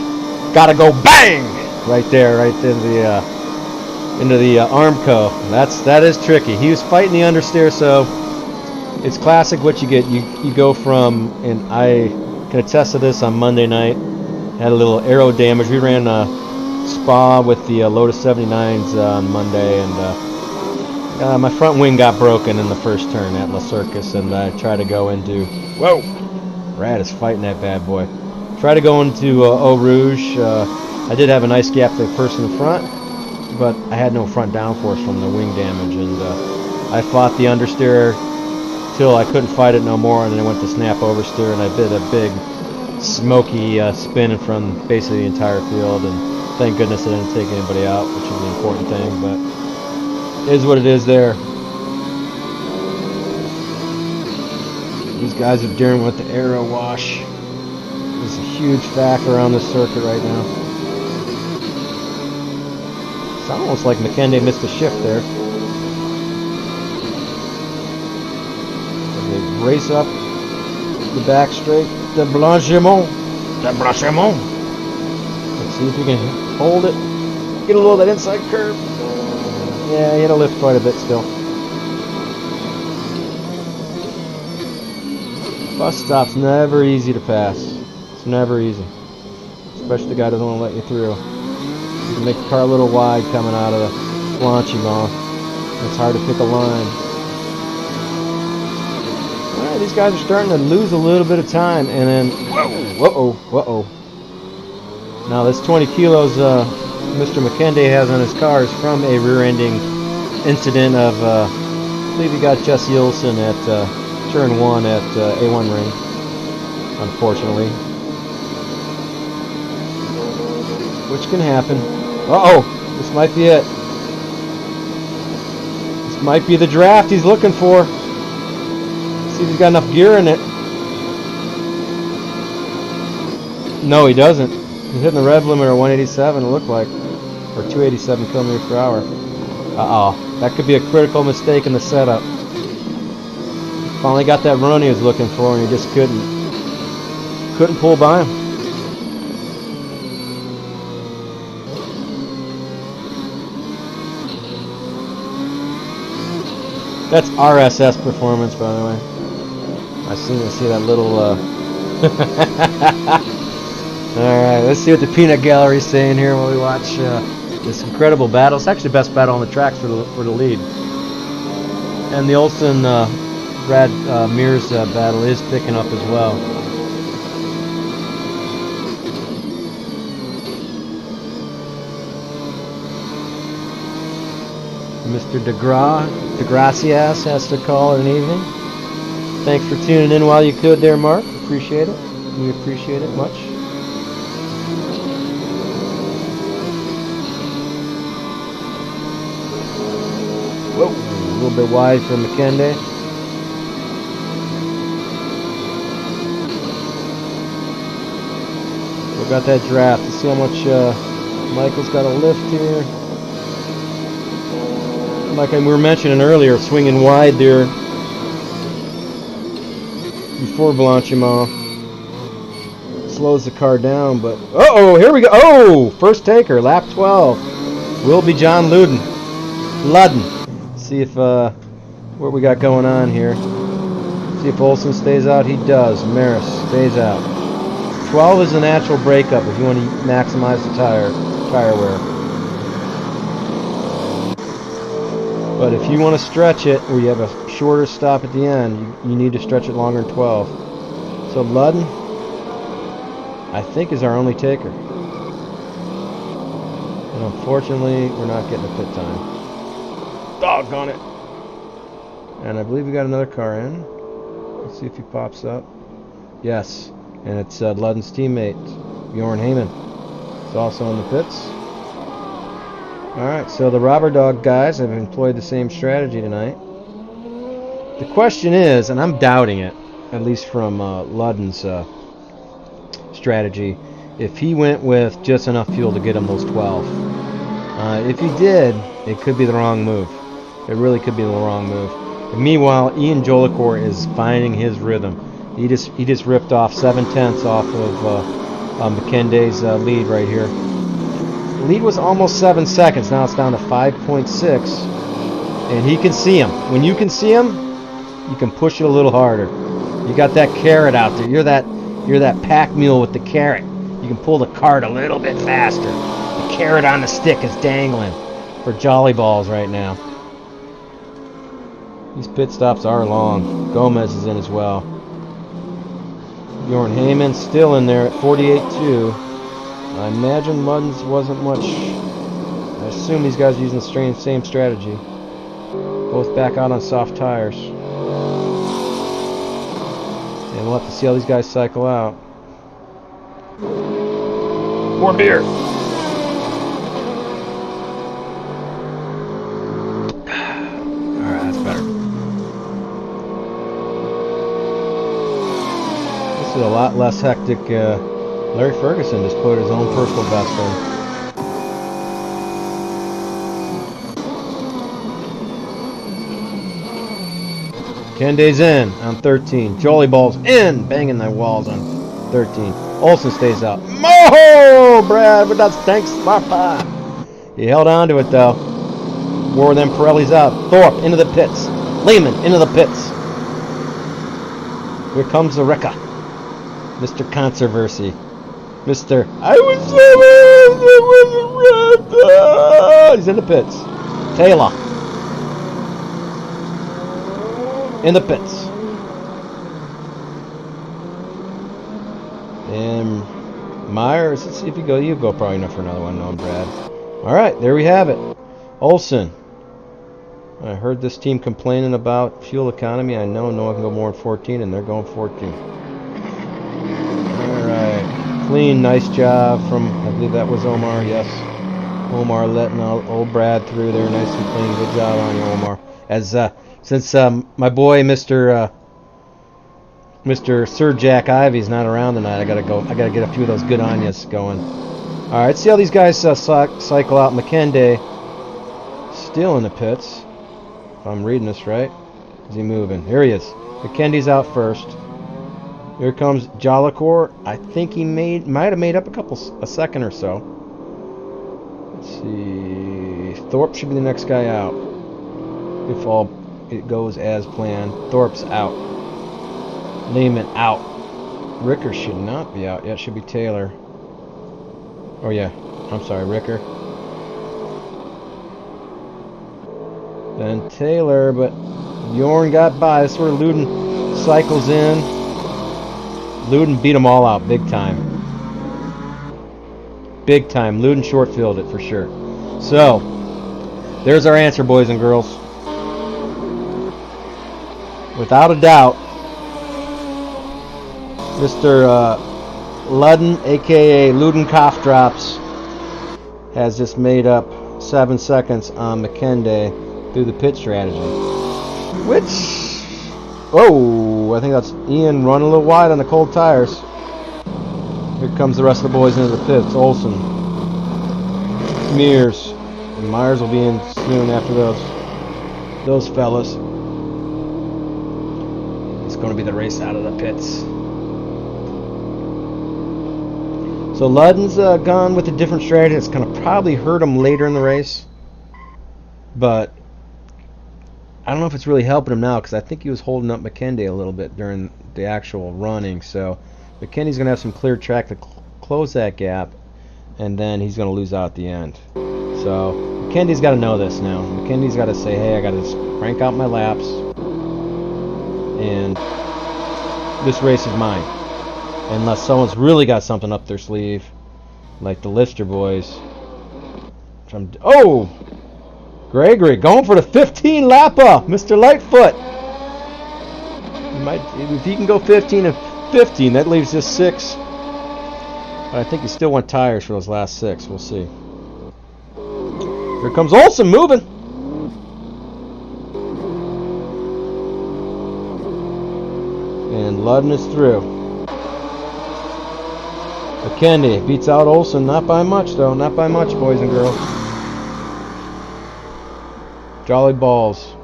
S1: gotta go bang right there, right into the Armco. That is tricky. He was fighting the understeer, so it's classic what you get. You go from, and I can attest to this on Monday night. Had a little aero damage. We ran Spa with the Lotus 79s on Monday, and my front wing got broken in the first turn at La Circus, and I tried to go into, whoa, Brad is fighting that bad boy. Try to go into Eau Rouge. I did have a nice gap to the person in front, but I had no front downforce from the wing damage, and I fought the understeer till I couldn't fight it no more, and then I went to snap oversteer, and I did a big smoky spin in front of basically the entire field, and thank goodness I didn't take anybody out, which is the important thing, but it is what it is there. These guys are dealing with the aero wash. It's a huge factor on this circuit right now. It's almost like McKenday missed a shift there. They race up the back straight. The Blanchimont. Let's see if we can hold it. Get a little of that inside curve. Yeah, he had to lift quite a bit still. Bus stop's never easy to pass. It's never easy. Especially the guy doesn't want to let you through. You can make the car a little wide coming out of the Blanchimont. It's hard to pick a line. Alright, these guys are starting to lose a little bit of time, and then, whoa. Now this 20 kilos Mr. McKenday has on his car is from a rear-ending incident of, I believe he got Jesse Olsen at turn 1 at A1 Ring, unfortunately. Which can happen. This might be it. This might be the draft he's looking for. See if he's got enough gear in it. No, he doesn't. He's hitting the rev limiter at 187, it looked like. Or 287 kilometers per hour. That could be a critical mistake in the setup. Finally got that run he was looking for, and he just couldn't pull by him. That's RSS performance, by the way. I seem to see that little. Alright, let's see what the Peanut Gallery is saying here while we watch this incredible battle. It's actually the best battle on the tracks for the lead. And the Olsen Brad Mears battle is picking up as well. Mr. DeGracias has to call it an evening. Thanks for tuning in while you could there, Mark. Appreciate it. We appreciate it much. Whoa, a little bit wide for McKenday. We got that draft. Let's see how much Michael's got a lift here. Like we were mentioning earlier, swinging wide there before Blanchimont slows the car down, but here we go. First taker, lap 12 will be John Ludden. See if what we got going on here. See if Olsen stays out. He does. Maris stays out. 12 is the natural breakup if you want to maximize the tire wear. But if you want to stretch it, or you have a shorter stop at the end, you need to stretch it longer than 12. So Ludden, I think, is our only taker. And unfortunately, we're not getting a pit time. Doggone it. And I believe we got another car in. Let's see if he pops up. Yes. And it's Ludden's teammate, Bjorn Heyman. He's also in the pits. Alright, so the Robber Dog guys have employed the same strategy tonight. The question is, and I'm doubting it, at least from Ludden's strategy, if he went with just enough fuel to get him those 12. If he did, it could be the wrong move. It really could be the wrong move. And meanwhile, Ian Jolicoeur is finding his rhythm. He just ripped off 7/10 off of McKenday's lead right here. The lead was almost 7 seconds. Now it's down to 5.6, and he can see him. When you can see him, you can push it a little harder. You got that carrot out there. You're that pack mule with the carrot. You can pull the cart a little bit faster. The carrot on the stick is dangling for Jolly Balls right now. These pit stops are long. Gomez is in as well. Bjorn Heyman still in there at 48.2. I imagine Ludden's wasn't much. I assume these guys are using the same strategy. Both back out on soft tires. And we'll have to see how these guys cycle out. More beer. Alright, that's better. This is a lot less hectic. Larry Ferguson just put his own personal best in. Kenday's in on 13. Jolly Ball's in, banging the walls on 13. Olsen stays out. Moho! Brad, but that's thanks, Papa. He held on to it though. Wore them Pirellis out. Thorpe into the pits. Lehman into the pits. Here comes the wrecker. Mr. Controversy. Mr. I was he's in the pits. Taylor. In the pits. And Myers, let's see if you go probably enough for another one. No, Brad. Alright, there we have it. Olsen. I heard this team complaining about fuel economy. I know no one can go more than 14, and they're going 14. Alright. Clean, nice job from, I believe that was Omar, yes. Omar letting old Brad through there, nice and clean. Good job on you, Omar. As, since my boy, Mr. Sir Jack Ivy's not around tonight, I gotta get a few of those good Anyas going. Alright, let's see how these guys cycle out. McKenday still in the pits. If I'm reading this right. Is he moving? Here he is. McKendy's out first. Here comes Jollicoeur. I think he might have made up a second or so. Let's see. Thorpe should be the next guy out. If all it goes as planned. Thorpe's out. Lehman out. Ricker should not be out yet. Should be Taylor. Oh yeah. I'm sorry, Ricker. Then Taylor, but Bjorn got by. This is where Luden cycles in. Luden beat them all out big time. Big time. Luden short-fielded it for sure. So, there's our answer, boys and girls. Without a doubt, Mr. Ludden, a.k.a. Luden Cough Drops, has just made up 7 seconds on McKenday through the pit strategy. Which, oh, I think that's Ian running a little wide on the cold tires. Here comes the rest of the boys into the pits. Olsen, Mears, and Myers will be in soon after those fellas. It's going to be the race out of the pits. So Ludden's gone with a different strategy. It's going to probably hurt him later in the race, but I don't know if it's really helping him now, because I think he was holding up McKenday a little bit during the actual running. So McKenday's going to have some clear track to close that gap, and then he's going to lose out at the end. So McKenday's got to know this now. McKenday's got to say, hey, I got to crank out my laps, and this race is mine. Unless someone's really got something up their sleeve, like the Lister boys. Oh! Gregory going for the 15 lapper, Mr. Lightfoot. If he can go 15 and 15, that leaves just 6. But I think he still wants tires for those last 6. We'll see. Here comes Olsen moving. And Ludden is through. McKenday beats out Olsen, not by much though, not by much, boys and girls. Jolly balls.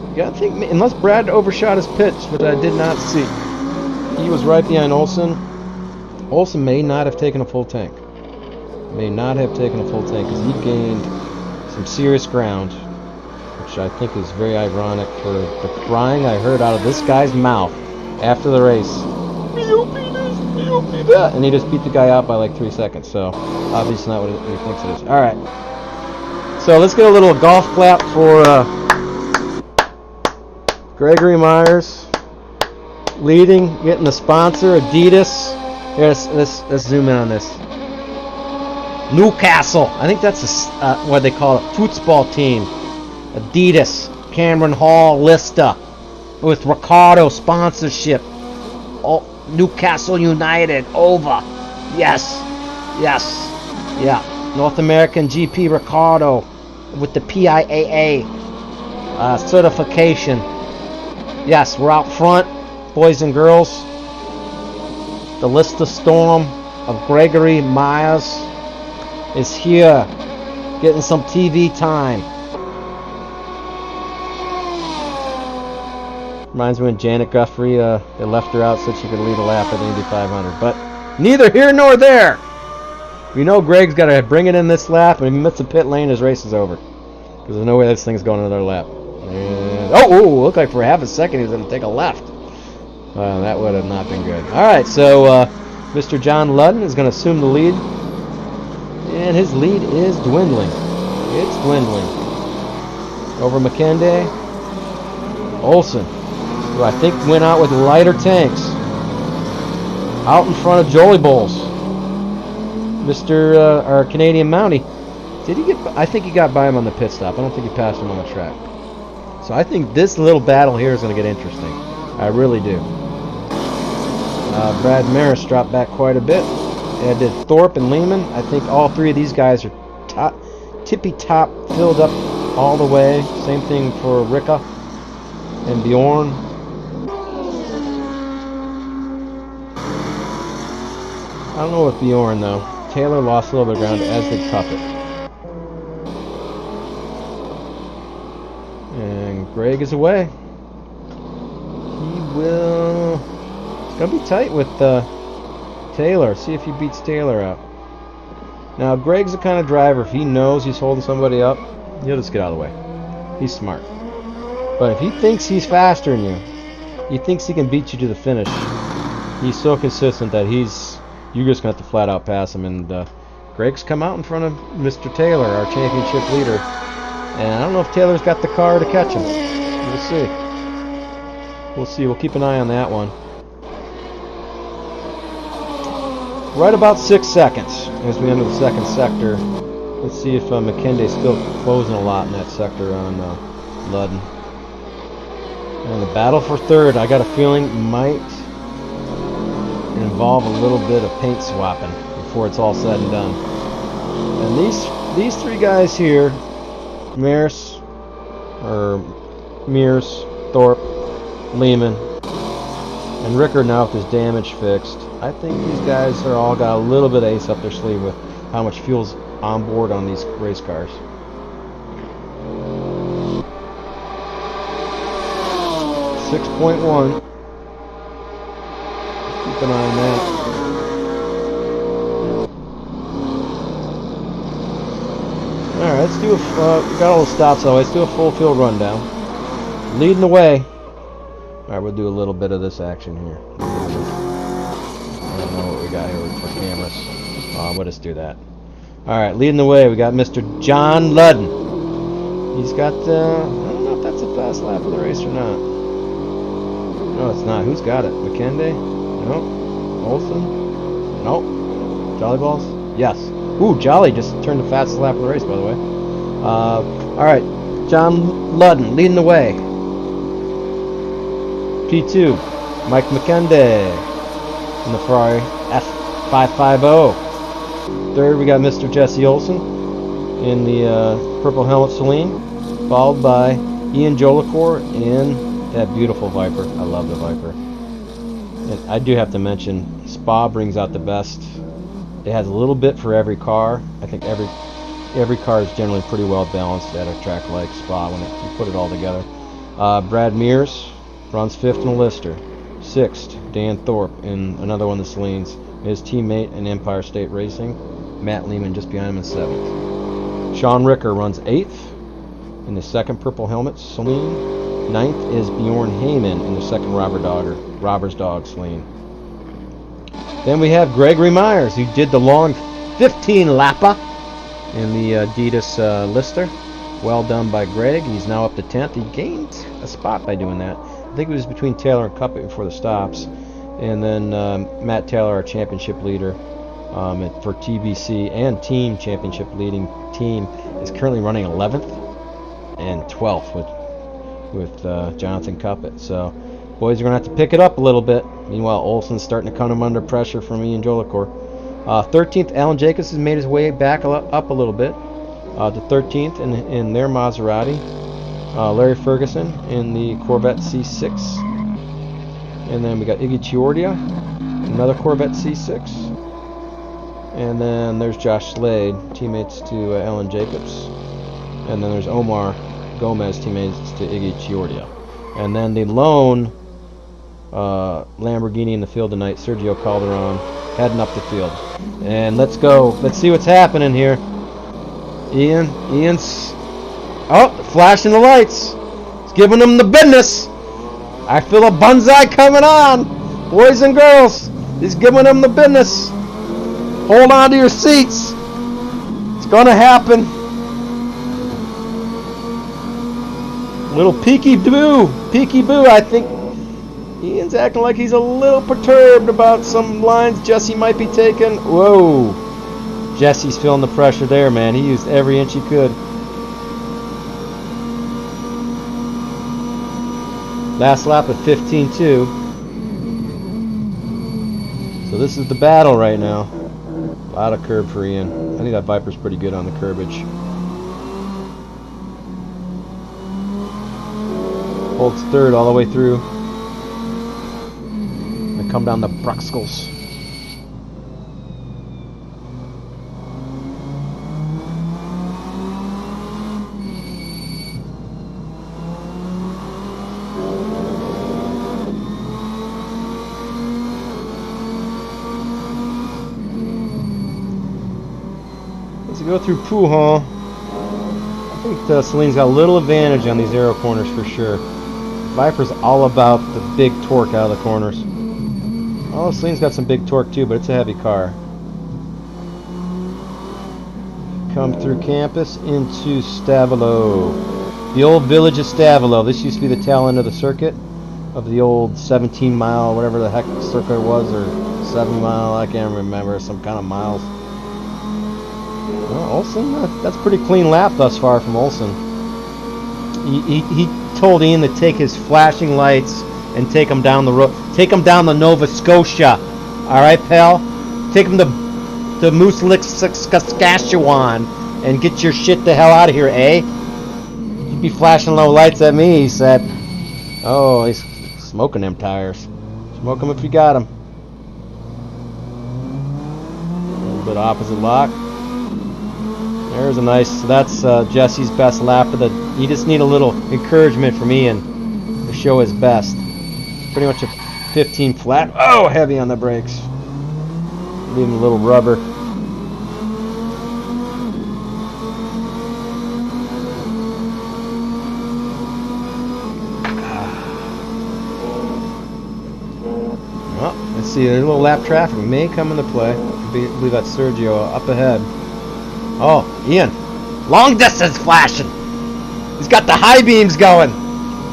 S1: You gotta think, unless Brad overshot his pitch, which I did not see. He was right behind Olsen. Olsen may not have taken a full tank. May not have taken a full tank, because he gained some serious ground, which I think is very ironic for the crying I heard out of this guy's mouth after the race. And he just beat the guy out by like 3 seconds, so obviously not what he thinks it is. Alright. So let's get a little golf clap for Gregory Myers. Leading, getting the sponsor, Adidas. Here, let's zoom in on this. Newcastle. I think that's what they call it, football team. Adidas, Cameron Hall, Lista, with Ricardo sponsorship. Oh, Newcastle United over. Yes, yeah. North American GP Ricardo with the PIAA certification. Yes, we're out front, boys and girls. The Lista Storm of Gregory Myers is here, getting some TV time. Reminds me when Janet Guthrie, they left her out so she could lead a lap at the Indy 500. But neither here nor there. We know Greg's got to bring it in this lap, and if he misses the pit lane, his race is over. Because there's no way this thing's going another lap. And, oh, looked like for half a second he was going to take a left. Well, that would have not been good. All right, so Mr. John Ludden is going to assume the lead, and his lead is dwindling. It's dwindling. Over McKenday, Olson, who I think went out with lighter tanks, out in front of Jolie Bowles. Mr. Our Canadian Mountie, did he get? I think he got by him on the pit stop. I don't think he passed him on the track. So I think this little battle here is going to get interesting. I really do. Brad Maris dropped back quite a bit. And did Thorpe and Lehman. I think all three of these guys are tippy-top, filled up all the way. Same thing for Ricka and Bjorn. I don't know with Bjorn, though. Taylor lost a little bit of ground, as did Cuppet. And Greg is away. He will... It's going to be tight with Taylor. See if he beats Taylor out. Now, Greg's the kind of driver, if he knows he's holding somebody up, he'll just get out of the way. He's smart. But if he thinks he's faster than you, he thinks he can beat you to the finish, he's so consistent that you're just going to have to flat out pass him. And Greg's come out in front of Mr. Taylor, our championship leader. And I don't know if Taylor's got the car to catch him. We'll see. We'll see. We'll keep an eye on that one. Right about 6 seconds as we enter the second sector. Let's see if McKenday's still closing a lot in that sector on Ludden. And the battle for third, I got a feeling, might involve a little bit of paint swapping before it's all said and done. And these three guys here, Mears, Thorpe, Lehman, and Rickard now with his damage fixed. I think these guys are all got a little bit of ace up their sleeve with how much fuel's on board on these race cars. .1. Keep an eye on that. Alright, let's do we got all the stops, so let's do a full field rundown. Leading the way. Alright, we'll do a little bit of this action here. I don't know what we got here for cameras. We'll just do that. Alright, leading the way, we got Mr. John Ludden. He's got, I don't know if that's a fast lap of the race or not. No, it's not. Who's got it? McKenday? No. Olson? Nope. Jolly Balls? Yes. Ooh, Jolly just turned the fastest lap of the race, by the way. Alright, John Ludden leading the way. P2, Mike McKenday in the Ferrari F550. Third, we got Mr. Jesse Olson in the purple helmet Celine, followed by Ian Jolicoeur in that beautiful Viper. I love the Viper. And I do have to mention, Spa brings out the best. It has a little bit for every car. I think every car is generally pretty well balanced at a track like Spa when you put it all together. Brad Mears runs 5th in the Lister. 6th, Dan Thorpe in another one of the Celines. His teammate in Empire State Racing, Matt Lehman, just behind him in 7th. Sean Ricker runs 8th in the 2nd Purple Helmet Celine. 9th is Bjorn Heyman in the 2nd Robber's Dog Celine. Then we have Gregory Myers, who did the long 15 lapper in the Adidas Lister. Well done by Greg. He's now up to 10th. He gained a spot by doing that. I think it was between Taylor and Cuppet before the stops. And then Matt Taylor, our championship leader for TBC and team championship leading team, is currently running 11th and 12th with Jonathan Cuppet. So boys are going to have to pick it up a little bit. Meanwhile, Olson's starting to come under pressure from Ian Jolicoeur. 13th, Alan Jacobs has made his way back up a little bit to 13th in their Maserati. Larry Ferguson in the Corvette C6. And then we got Iggy Chiordia, another Corvette C6. And then there's Josh Slade, teammates to Alan Jacobs. And then there's Omar Gomez, teammates to Iggy Chiordia. And then the lone Lamborghini in the field tonight, Sergio Calderon, heading up the field. And let's go. Let's see what's happening here. Ian's flashing the lights. He's giving them the business. I feel a bonsai coming on. Boys and girls, he's giving them the business. Hold on to your seats. It's gonna happen. Little peekaboo, I think Ian's acting like he's a little perturbed about some lines Jesse might be taking. Whoa. Jesse's feeling the pressure there, man. He used every inch he could. Last lap at 15.2. So this is the battle right now. A lot of curb for Ian. I think that Viper's pretty good on the curbage. Holds third all the way through. They come down the Bruxels. As we go through Pooh, I think Celine's got a little advantage on these aero corners for sure. Viper's all about the big torque out of the corners. Oh, Celine's got some big torque too, but it's a heavy car. Come through campus into Stavelot. The old village of Stavelot. This used to be the tail end of the circuit of the old 17-mile, whatever the heck circuit was, or 7-mile, I can't remember, some kind of miles. Well, Olsen, that's a pretty clean lap thus far from Olsen. He told Ian to take his flashing lights and take him down the road. Take him down the Nova Scotia. All right, pal? Take him to Moose Lick, Saskatchewan and get your shit the hell out of here, eh? You'd be flashing low lights at me, he said. Oh, he's smoking them tires. Smoke them if you got them. A little bit opposite lock. There's a nice, so that's Jesse's best lap of the, you just need a little encouragement from Ian to show his best. Pretty much a 15 flat. Oh, heavy on the brakes. Leaving a little rubber. Well, let's see, a little lap traffic may come into play. I believe that's Sergio up ahead. Oh, Ian. Long distance flashing. He's got the high beams going.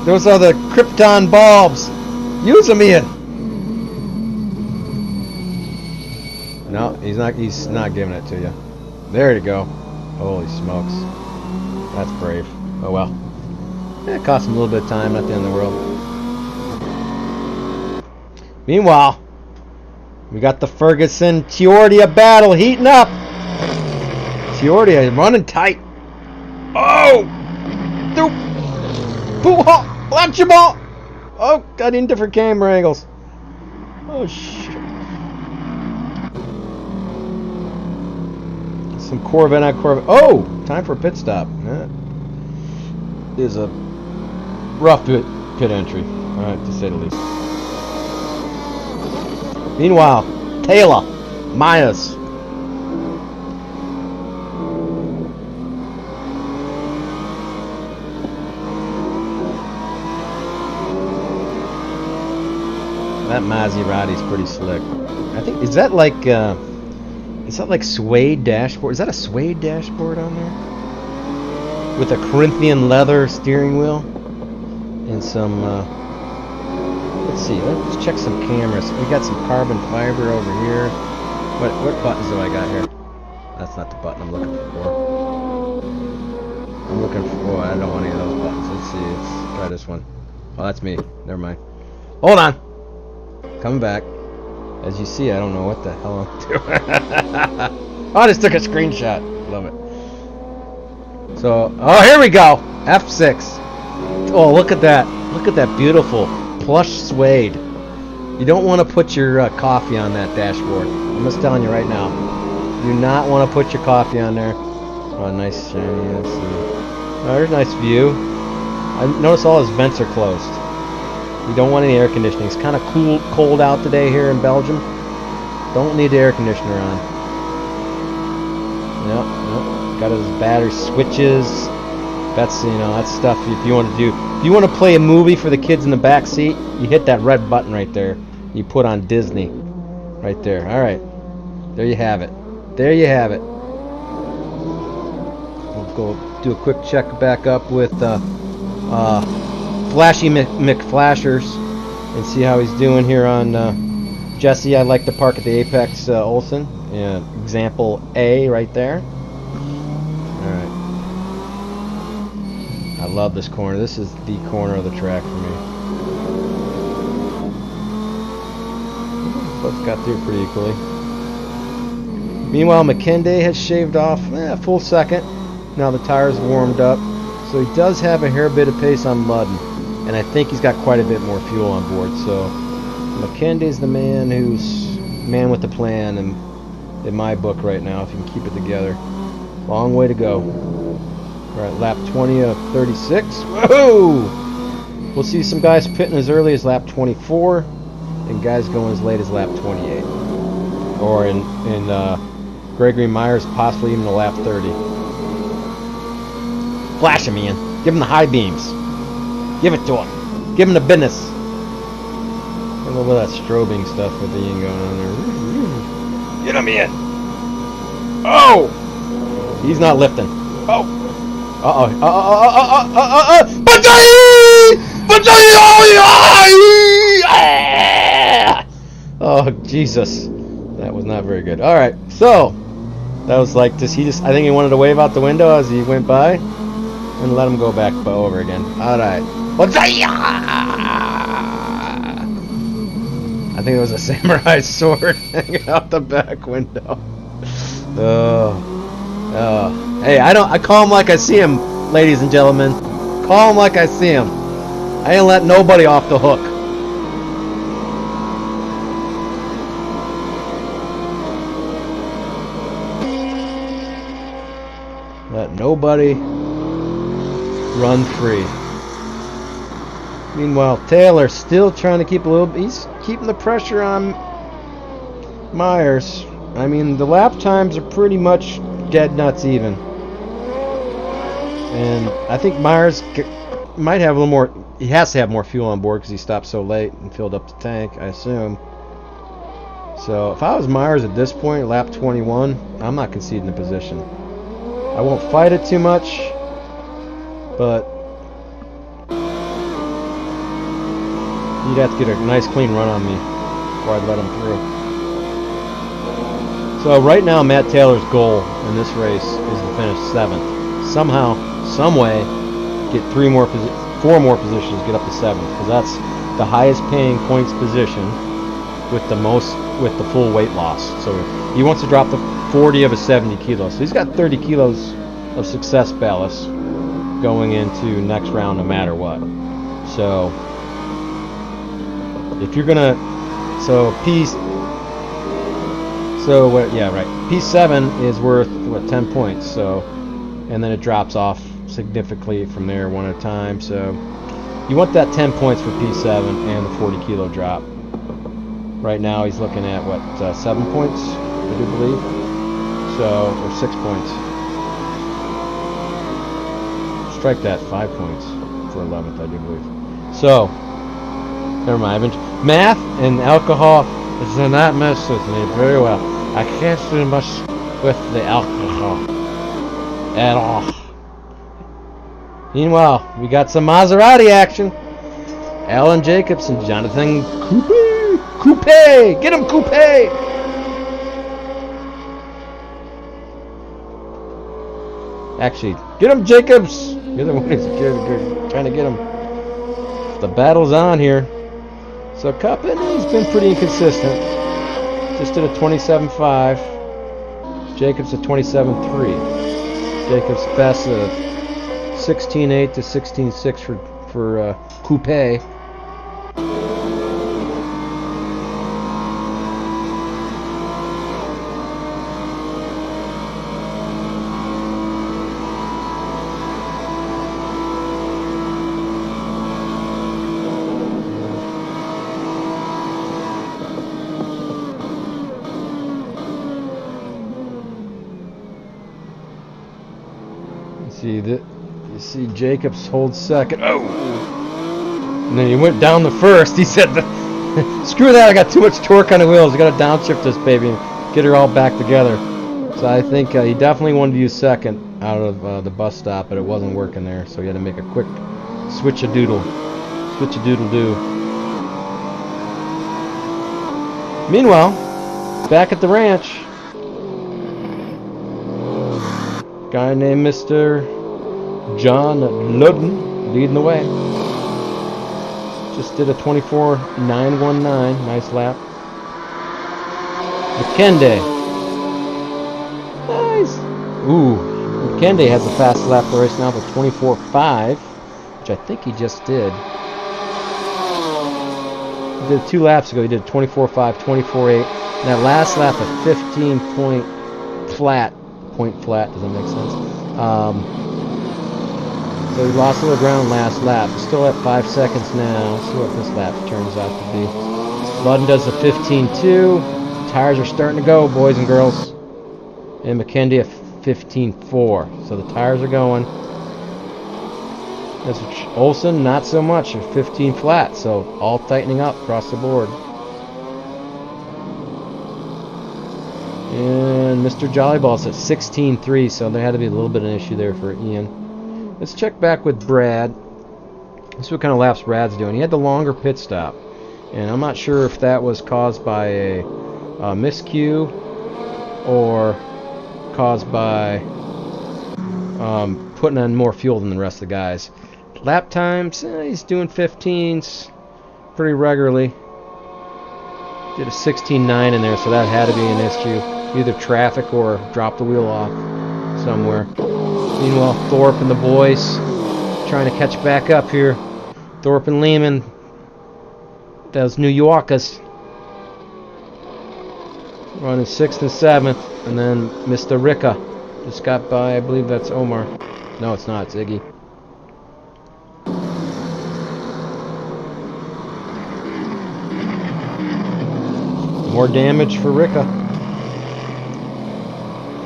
S1: Those are the Krypton bulbs. Use them, Ian. No, he's not giving it to you. There you go. Holy smokes. That's brave. Oh well. It cost him a little bit of time, not the end of the world. Meanwhile, we got the Ferguson Chiordia battle heating up. Chiordia running tight. Oh! Watch your ball! Oh, got in different camera angles. Oh, shit. Some Corvette on Corvette. Oh! Time for a pit stop. That is a rough pit entry, alright, to say the least. Meanwhile, Taylor, Myers. That Maserati's pretty slick. I think, is that like suede dashboard? Is that a suede dashboard on there? With a Corinthian leather steering wheel and some. Let's see. Let's check some cameras. We got some carbon fiber over here. What buttons do I got here? That's not the button I'm looking for. I'm looking for. I don't want any of those buttons. Let's see. Let's try this one. Oh, that's me. Never mind. Hold on. Coming back. As you see, I don't know what the hell I'm doing. Oh, I just took a screenshot. Love it. So, oh, here we go. F6. Oh, look at that. Look at that beautiful plush suede. You don't want to put your coffee on that dashboard. I'm just telling you right now. You do not want to put your coffee on there. Oh, nice shiny. Let's see. Oh, there's a nice view. I notice all his vents are closed. You don't want any air conditioning. It's kind of cold out today here in Belgium. Don't need the air conditioner on. Yep. Got his battery switches. That's, that's stuff if you want to do. If you want to play a movie for the kids in the back seat, you hit that red button right there. You put on Disney. Right there. All right. There you have it. There you have it. We'll go do a quick check back up with Flashy McFlashers and see how he's doing here on Jesse. I'd like to park at the Apex Olson. Yeah, example A right there. All right. I love this corner. This is the corner of the track for me. Both got through pretty equally. Meanwhile, McKenday has shaved off a full second. Now the tires warmed up. So he does have a hair bit of pace on Ludden. And I think he's got quite a bit more fuel on board. So McKenday's the man with the plan and in my book right now, if you can keep it together. Long way to go. Alright, lap 20 of 36. Whoa! We'll see some guys pitting as early as lap 24 and guys going as late as lap 28. Or in Gregory Myers, possibly even to lap 30. Flash him, Ian. Give him the high beams. Give it to him. Give him the business. A little bit of that strobing stuff with Ian going on there. Get him, Ian. Oh! He's not lifting. Oh! Uh-oh. Oh, Jesus. That was not very good. Alright, so that was like I think he wanted to wave out the window as he went by and let him go back over again. Alright. I think it was a samurai sword hanging out the back window. Hey, I call him like I see him, ladies and gentlemen. Call him like I see him. I ain't let nobody off the hook. Let nobody run free. Meanwhile, Taylor's still trying to keep he's keeping the pressure on Myers. I mean, the lap times are pretty much dead nuts even. And I think Myers might have a little more, he has to have more fuel on board because he stopped so late and filled up the tank, I assume. So if I was Myers at this point, lap 21, I'm not conceding the position. I won't fight it too much, but you'd have to get a nice clean run on me before I'd let him through. So right now, Matt Taylor's goal in this race is to finish 7th. Somehow, some way, get 4 more positions, get up to 7th, because that's the highest paying points position with the full weight loss. So he wants to drop the 40 of his 70 kilos. So he's got 30 kilos of success ballast going into next round, no matter what. So if you're gonna, P7 is worth 10 points. So, and then it drops off significantly from there one at a time. So you want that 10 points for P7 and the 40 kilo drop. Right now he's looking at 7 points, I do believe. So, or 6 points. Strike that, 5 points for 11th, I do believe. So, never mind. Math and alcohol does not mess with me very well. I can't do much with the alcohol at all. Meanwhile, we got some Maserati action. Alan Jacobs and Jonathan Coupe! Get him, Coupe! Actually, get him, Jacobs! You're the one who's trying to get him. The battle's on here. So Cuppin, he's been pretty inconsistent. Just did a 27.5. Jacobs a 27.3. Jacobs best 16.8 to 16.6 for Coupe. see, Jacobs holds second. Oh! And then he went down the first. He said, screw that, I got too much torque on the wheels. I got to downshift this baby and get her all back together. So I think he definitely wanted to use second out of the bus stop, but it wasn't working there. So he had to make a quick switch-a-doodle. Switch-a-doodle-doo. Meanwhile, back at the ranch, guy named Mr. John Ludden leading the way. Just did a 24.919, nice lap. McKenday. Nice. Ooh, McKenday has a fast lap for race now for 24.5, which I think he just did. He did 2 laps ago. He did 24.5, 24.8. And that last lap, a 15 point flat. Does that make sense? So he lost a little ground last lap. Still at 5 seconds now. Let's see what this lap turns out to be. Ludden does a 15.2. Tires are starting to go, boys and girls. And McKendy a 15.4. So the tires are going. As Olsen, not so much. A 15 flat. So all tightening up across the board. And Mr. Jollyball's at 16.3. So there had to be a little bit of an issue there for Ian. Let's check back with Brad. Let's see what kind of laps Brad's doing. He had the longer pit stop, and I'm not sure if that was caused by a miscue or caused by putting on more fuel than the rest of the guys. Lap times, he's doing 15s pretty regularly. Did a 16.9 in there, so that had to be an issue. Either traffic or drop the wheel off somewhere. Meanwhile, Thorpe and the boys trying to catch back up here. Thorpe and Lehman, those New Yorkers, running 6th and 7th, and then Mr. Ricca just got by. I believe that's Omar. No, it's not. It's Iggy. More damage for Ricca.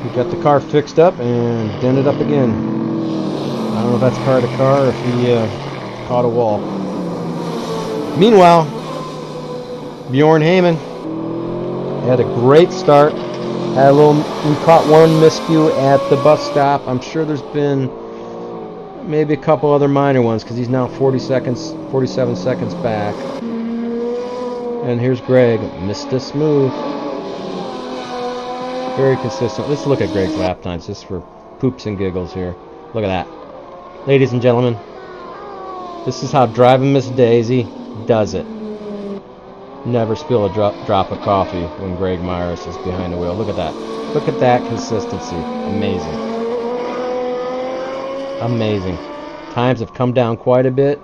S1: He got the car fixed up and dented up again. I don't know if that's car to car or if he caught a wall. Meanwhile, Bjorn Heyman had a great start. Had a little. We caught one miscue at the bus stop. I'm sure there's been maybe a couple other minor ones because he's now 47 seconds back. And here's Greg, Mr. Smooth. Very consistent. Let's look at Greg's lap times just for poops and giggles here. Look at that. Ladies and gentlemen, this is how Driving Miss Daisy does it. Never spill a drop of coffee when Greg Myers is behind the wheel. Look at that. Look at that consistency. Amazing. Amazing. Times have come down quite a bit.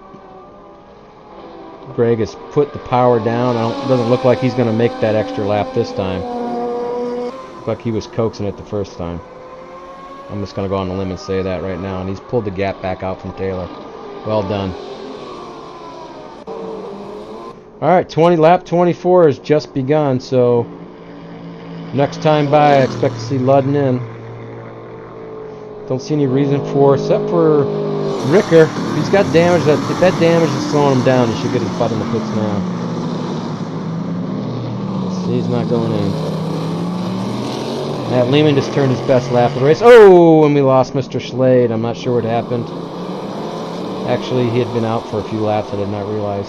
S1: Greg has put the power down. It doesn't look like he's going to make that extra lap this time. Like he was coaxing it the first time. I'm just going to go on a limb and say that right now. And he's pulled the gap back out from Taylor. Well done. Alright, lap 24 has just begun. So next time by, I expect to see Ludden in. Don't see any reason for, except for Ricker. If he's got damage, if that damage is slowing him down, he should get his butt in the pits now. See, he's not going in. Matt Lehman just turned his best lap of the race. Oh, and we lost Mr. Slade. I'm not sure what happened. Actually, he had been out for a few laps. I did not realize.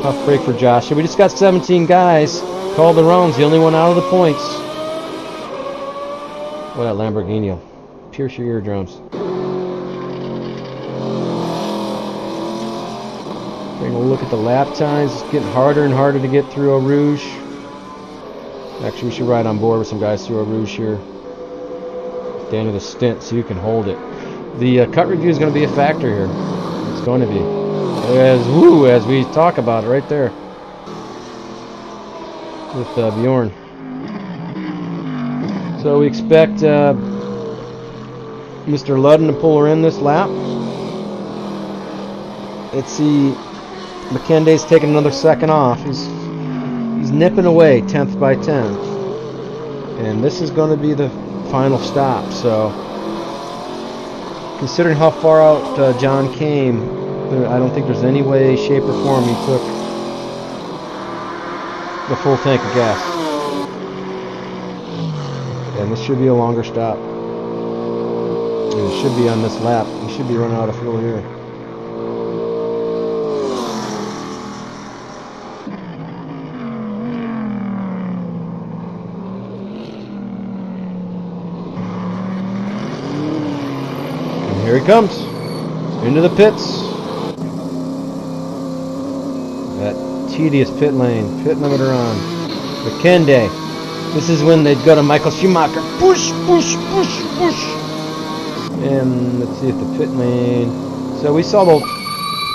S1: Tough break for Josh. We just got 17 guys. Calderon's the only one out of the points. What that Lamborghini will pierce your eardrums. Taking a look at the lap times. It's getting harder and harder to get through Eau Rouge. Actually, we should ride on board with some guys through Eau Rouge here at the end of the stint so you can hold it. The cut review is going to be a factor here. It's going to be. As we talk about it right there with Bjorn. So we expect Mr. Ludden to pull her in this lap. Let's see. McKenday's taking another second off. He's nipping away 10th by 10th. And this is going to be the final stop. So considering how far out John came, I don't think there's any way, shape, or form he took the full tank of gas. And this should be a longer stop. And it should be on this lap. He should be running out of fuel here. And here he comes. Into the pits. That tedious pit lane. Pit limiter on. McKenday. This is when they'd go to Michael Schumacher. Push, push, push, push. And let's see if the pit lane. So we saw the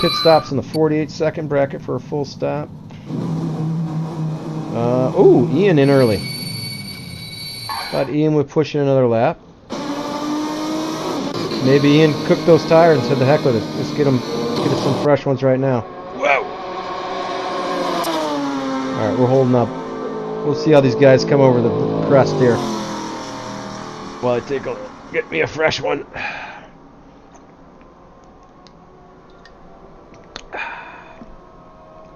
S1: pit stops in the 48-second bracket for a full stop. Ooh, Ian in early. Thought Ian would push in another lap. Maybe Ian cooked those tires and said, "The heck with it. Let's get us some fresh ones right now." Whoa! All right, we're holding up. We'll see how these guys come over the crest here. While I get me a fresh one.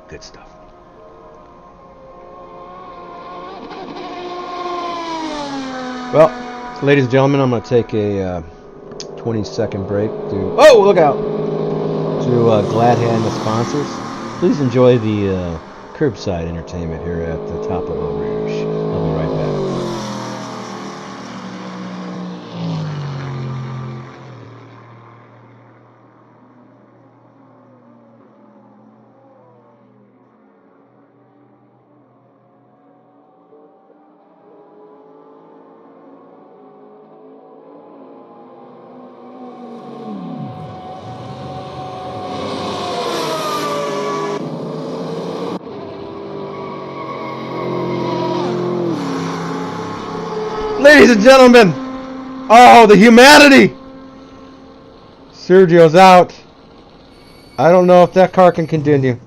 S1: Good stuff. Well, ladies and gentlemen, I'm going to take a 20-second break to... Oh, look out! To glad hand the sponsors. Please enjoy the curbside entertainment here at the top of Eau Rouge. I'll be right back. Ladies and gentlemen, oh, the humanity! Sergio's out. I don't know if that car can continue.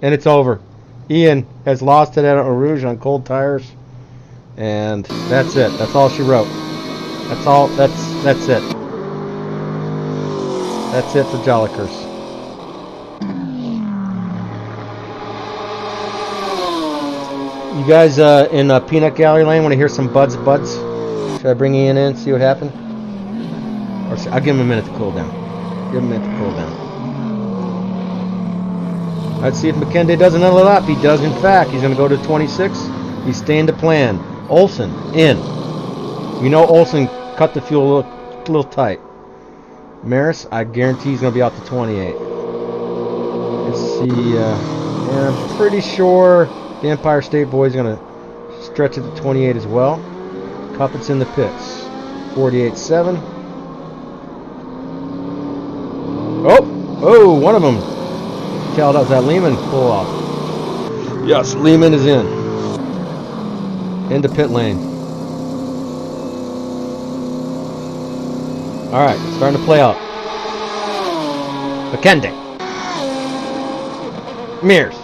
S1: And it's over. Ian has lost it at Eau Rouge on cold tires. And that's it. That's all she wrote. That's all. That's it. That's it for Jollikers. You guys in Peanut Gallery Lane want to hear some buds? Should I bring Ian in, see what happened? Or I'll give him a minute to cool down. Give him a minute to cool down. Let's see if McKenday does another lap. He does, in fact. He's going to go to 26. He's staying to plan. Olsen, in. We know Olsen cut the fuel a little tight. Maris, I guarantee he's going to be out to 28. Let's see. And I'm pretty sure the Empire State Boys are going to stretch it to 28 as well. Puppets in the pits. 48.7. Oh, one of them. Tell that was that Lehman pull off. Yes, Lehman is in. Into pit lane. All right, starting to play out. McKenday. Mears.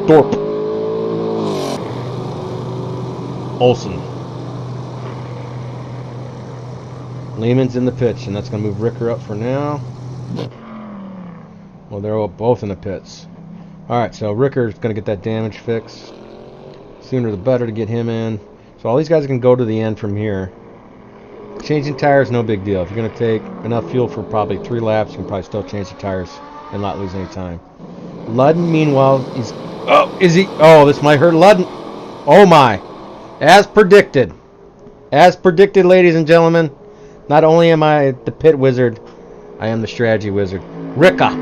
S1: Thorpe. Olsen. Lehman's in the pits, and that's going to move Ricker up for now. Well, they're both in the pits. Alright, so Ricker's going to get that damage fixed. Sooner the better to get him in. So all these guys can go to the end from here. Changing tires, no big deal. If you're going to take enough fuel for probably 3 laps, you can probably still change the tires and not lose any time. Ludden, meanwhile, he's... Oh, is he... Oh, this might hurt Ludden. Oh, my. As predicted, ladies and gentlemen, not only am I the pit wizard, I am the strategy wizard. Ricka,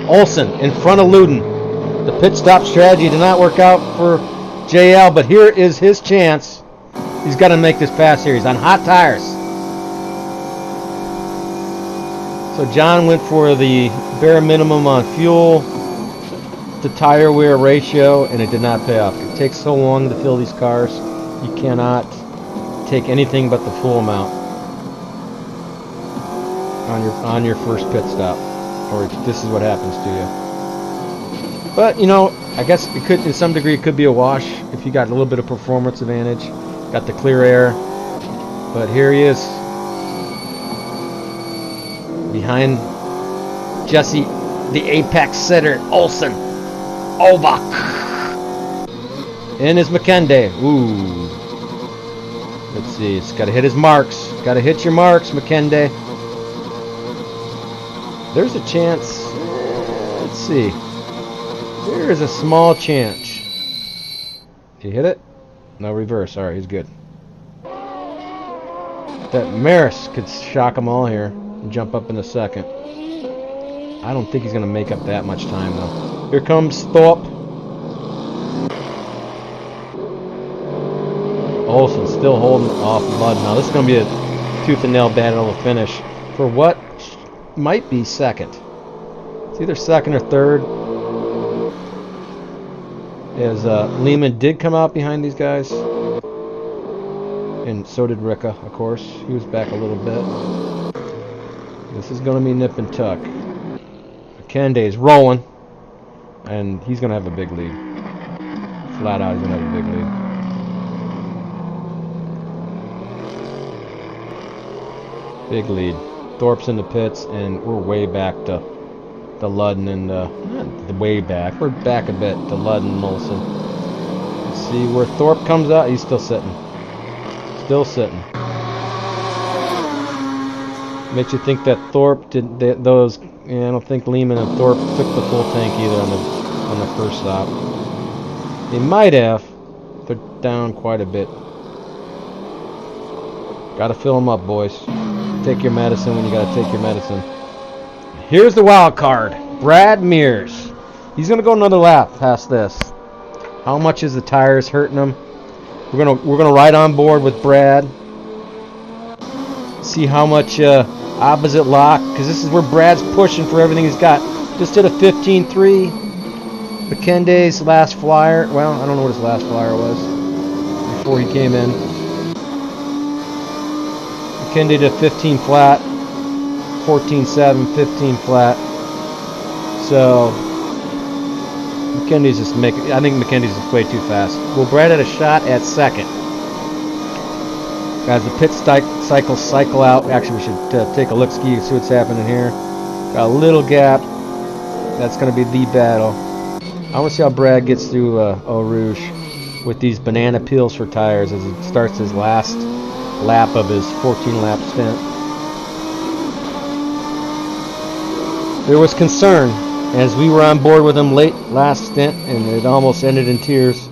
S1: Olsen in front of Luden. The pit stop strategy did not work out for JL, but here is his chance. He's got to make this pass here. He's on hot tires. So John went for the bare minimum on fuel to tire wear ratio, and it did not pay off. It takes so long to fill these cars. You cannot take anything but the full amount on your first pit stop, or this is what happens to you. But you know, I guess it could, to some degree, it could be a wash if you got a little bit of performance advantage, got the clear air. But here he is. behind Jesse, the apex sitter, Olsen. Over. In is McKenday. Ooh. Let's see. It's got to hit his marks. Got to hit your marks, McKenday. There's a chance. Let's see. There is a small chance. He hit it? No reverse. Alright, he's good. That Maris could shock them all here and jump up in a second. I don't think he's going to make up that much time, though. Here comes Thorpe. Olsen still holding off Bud. Now, this is going to be a tooth and nail battle to finish for what might be second. It's either second or third. As Lehman did come out behind these guys. And so did Ricca, of course. He was back a little bit. This is going to be nip and tuck. McKenday's rolling. And he's going to have a big lead. Flat out, he's going to have a big lead. Big lead. Thorpe's in the pits, and we're way back to Ludden and not way back. We're back a bit to Ludden and Molson. Let's see where Thorpe comes out. He's still sitting. Still sitting. Makes you think that Thorpe did those. Yeah, I don't think Lehman and Thorpe took the full tank either on the first stop. They might have. They're down quite a bit. Gotta fill them up, boys. Take your medicine when you gotta take your medicine. Here's the wild card, Brad Mears. He's gonna go another lap past this. How much is the tires hurting him? We're gonna ride on board with Brad. See how much opposite lock, because this is where Brad's pushing for everything he's got. Just did a 15.3. McKenday's last flyer. Well, I don't know what his last flyer was before he came in. McKenday did 15 flat, 14.7, 15 flat. So McKenday's just making. I think McKenday's just way too fast. Well, Brad had a shot at second. Guys, the pit cycle out. Actually, we should take a look, see what's happening here. Got a little gap. That's going to be the battle. I want to see how Brad gets through Eau Rouge with these banana peels for tires as he starts his last lap of his 14-lap stint. There was concern as we were on board with him late last stint, and it almost ended in tears.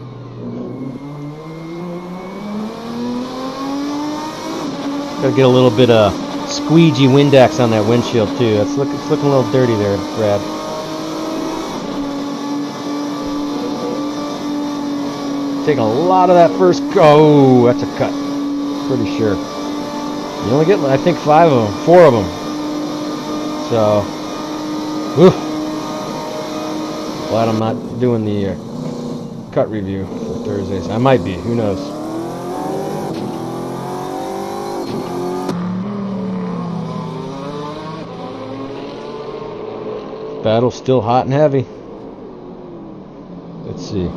S1: Gotta get a little bit of squeegee Windex on that windshield too. It's looking a little dirty there, Brad. Taking a lot of that first. Oh, that's a cut. Pretty sure. You only get, I think, 4 of them. So, whew. Glad I'm not doing the cut review for Thursdays. I might be. Who knows? Battle's still hot and heavy. Let's see.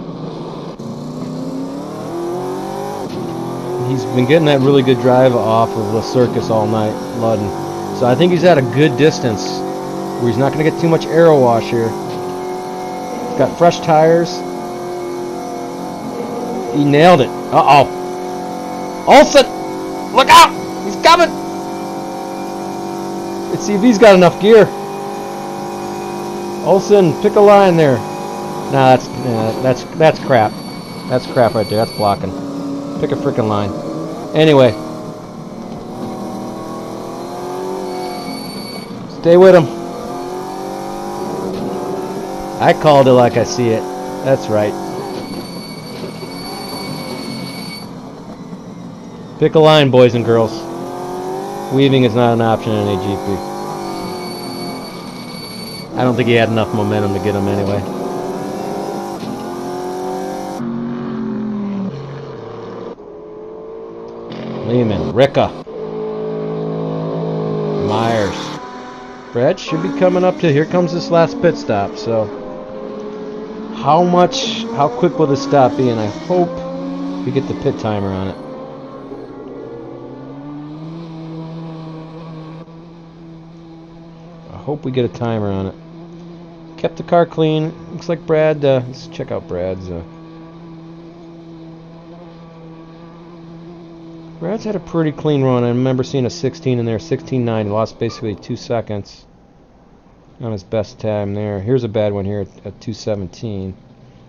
S1: He's been getting that really good drive off of the circus all night, Ludden. So I think he's at a good distance where he's not going to get too much aero wash here. He's got fresh tires. He nailed it. Uh-oh. Olsen! Look out! He's coming! Let's see if he's got enough gear. Olsen, pick a line there. Nah, that's crap. That's crap right there. That's blocking. Pick a frickin' line. Anyway. Stay with him. I called it like I see it. That's right. Pick a line, boys and girls. Weaving is not an option in AGP. I don't think he had enough momentum to get him anyway. Lehman, Ricca, Myers. Brad should be coming up to, here comes this last pit stop, so how quick will this stop be? And I hope we get the pit timer on it. hope we get a timer on it. Kept the car clean. Looks like Brad. Let's check out Brad's. Brad's had a pretty clean run. I remember seeing a 16 in there, 16.9. He lost basically 2 seconds on his best time there. Here's a bad one here at 2:17.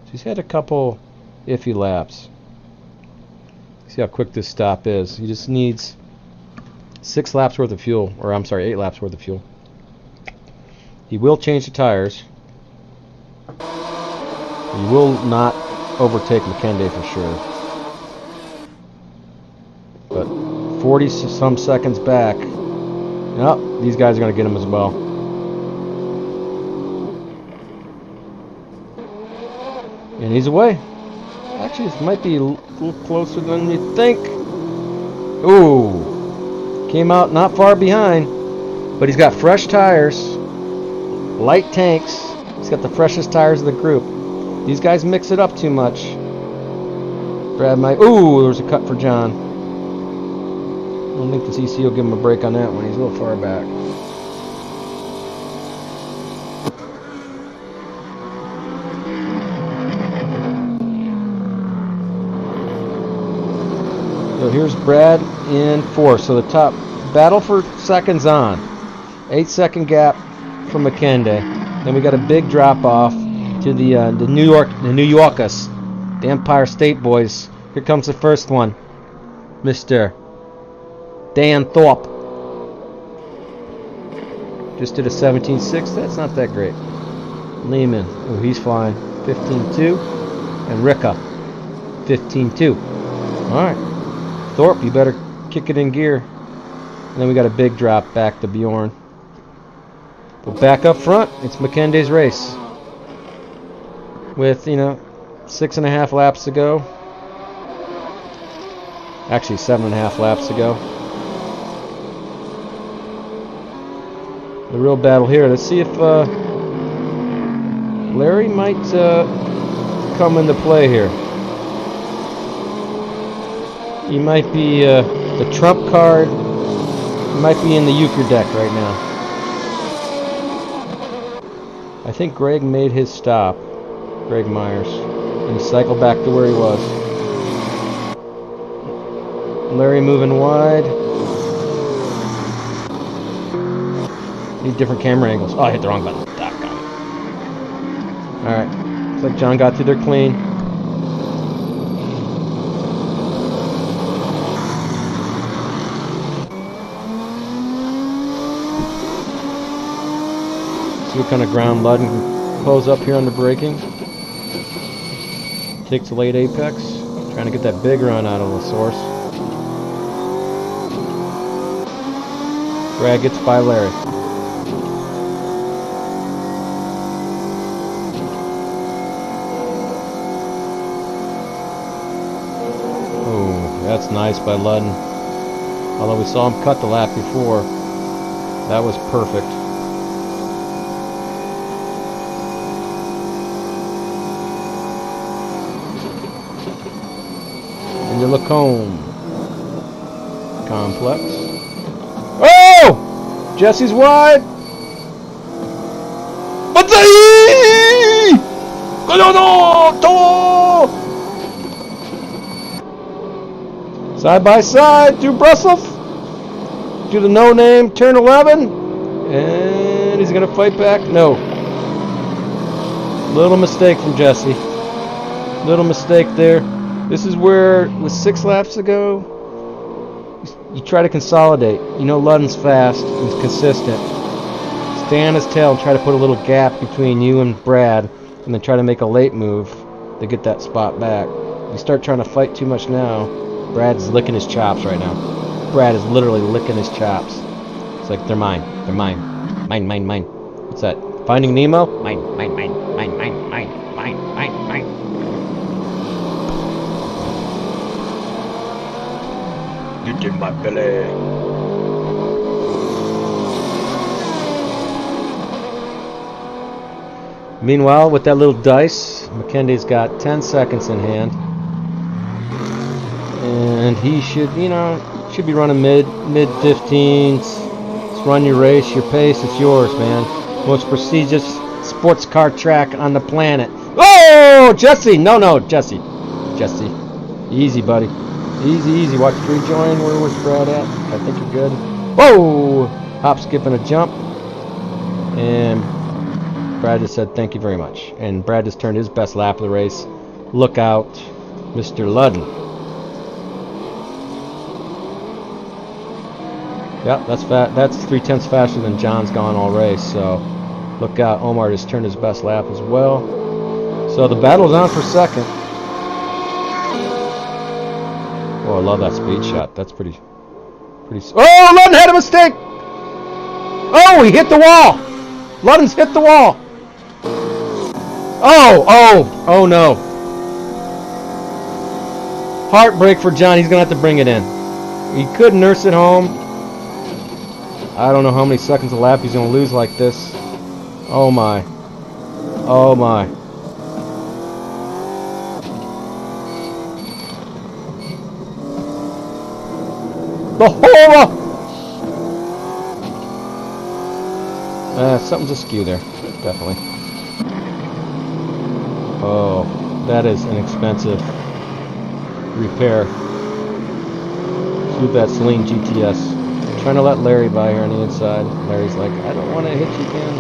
S1: So he's had a couple iffy laps. See how quick this stop is. He just needs 6 laps worth of fuel, or I'm sorry, 8 laps worth of fuel. He will change the tires. He will not overtake McKenday for sure. But 40 some seconds back. Oh, these guys are going to get him as well. And he's away. Actually, this might be a little closer than you think. Ooh. Came out not far behind. But he's got fresh tires. Light tanks. He's got the freshest tires of the group. These guys mix it up too much. Brad might... Ooh, there's a cut for John. I don't think the CC will give him a break on that one. He's a little far back. So here's Brad in 4th. So the top battle for seconds on. 8-second gap from McKenday. Then we got a big drop off to the New Yorkers, the Empire State Boys. Here comes the first one, Mr. Dan Thorpe. Just did a 17.6. That's not that great. Lehman, oh, he's flying. 15.2. And Ricka, 15.2. All right. Thorpe, you better kick it in gear. And then we got a big drop back to Bjorn. But back up front, it's McKenday's race. With, 6.5 laps to go. Actually, 7.5 laps to go. The real battle here. Let's see if Larry might come into play here. He might be the trump card. He might be in the euchre deck right now. I think Greg made his stop. Greg Myers. And he cycled back to where he was. Larry moving wide. Need different camera angles. Oh, I hit the wrong button. Alright. Looks like John got through there clean. See what kind of ground Ludden can pose up here on the braking. Takes a late apex. Trying to get that big run out of the source. Brad gets by Larry. Oh, that's nice by Ludden. Although we saw him cut the lap before. That was perfect. The Lacombe Complex. Oh! Jesse's wide. Side by side to Brussels. To the no-name turn 11. And he's going to fight back. No. Little mistake from Jesse. Little mistake there. This is where, with 6 laps to go, you try to consolidate. You know Ludden's fast and consistent. Stay on his tail and try to put a little gap between you and Brad, and then try to make a late move to get that spot back. You start trying to fight too much now, Brad's licking his chops right now. Brad is literally licking his chops. It's like, they're mine. They're mine. Mine, mine, mine. What's that? Finding Nemo? Mine, mine, mine, mine, mine, mine, mine, mine, mine. Get in my belly. Meanwhile, with that little dice, McKenday's got 10 seconds in hand. And he should, should be running mid 15s. run your race, your pace, it's yours, man. Most prestigious sports car track on the planet. Oh, Jesse! No, Jesse. Easy, buddy. Easy. Watch the rejoin. Where was Brad at? I think you're good. Whoa! Hop, skip, and a jump. And Brad just said thank you very much. And Brad just turned his best lap of the race. Look out, Mr. Ludden. Yep, that's 3/10 faster than John's gone all race. So look out. Omar just turned his best lap as well. So the battle's on for second. Oh, I love that speed shot. That's pretty. Oh, Ludden had a mistake. Oh, he hit the wall. Ludden's hit the wall. Oh no. Heartbreak for John. He's going to have to bring it in. He could nurse it home. I don't know how many seconds a lap he's going to lose like this. Oh my. The horror! Something's askew there. Definitely. Oh, that is an expensive repair to that Celine GTS. Trying to let Larry by here on the inside. Larry's like, I don't want to hit you again.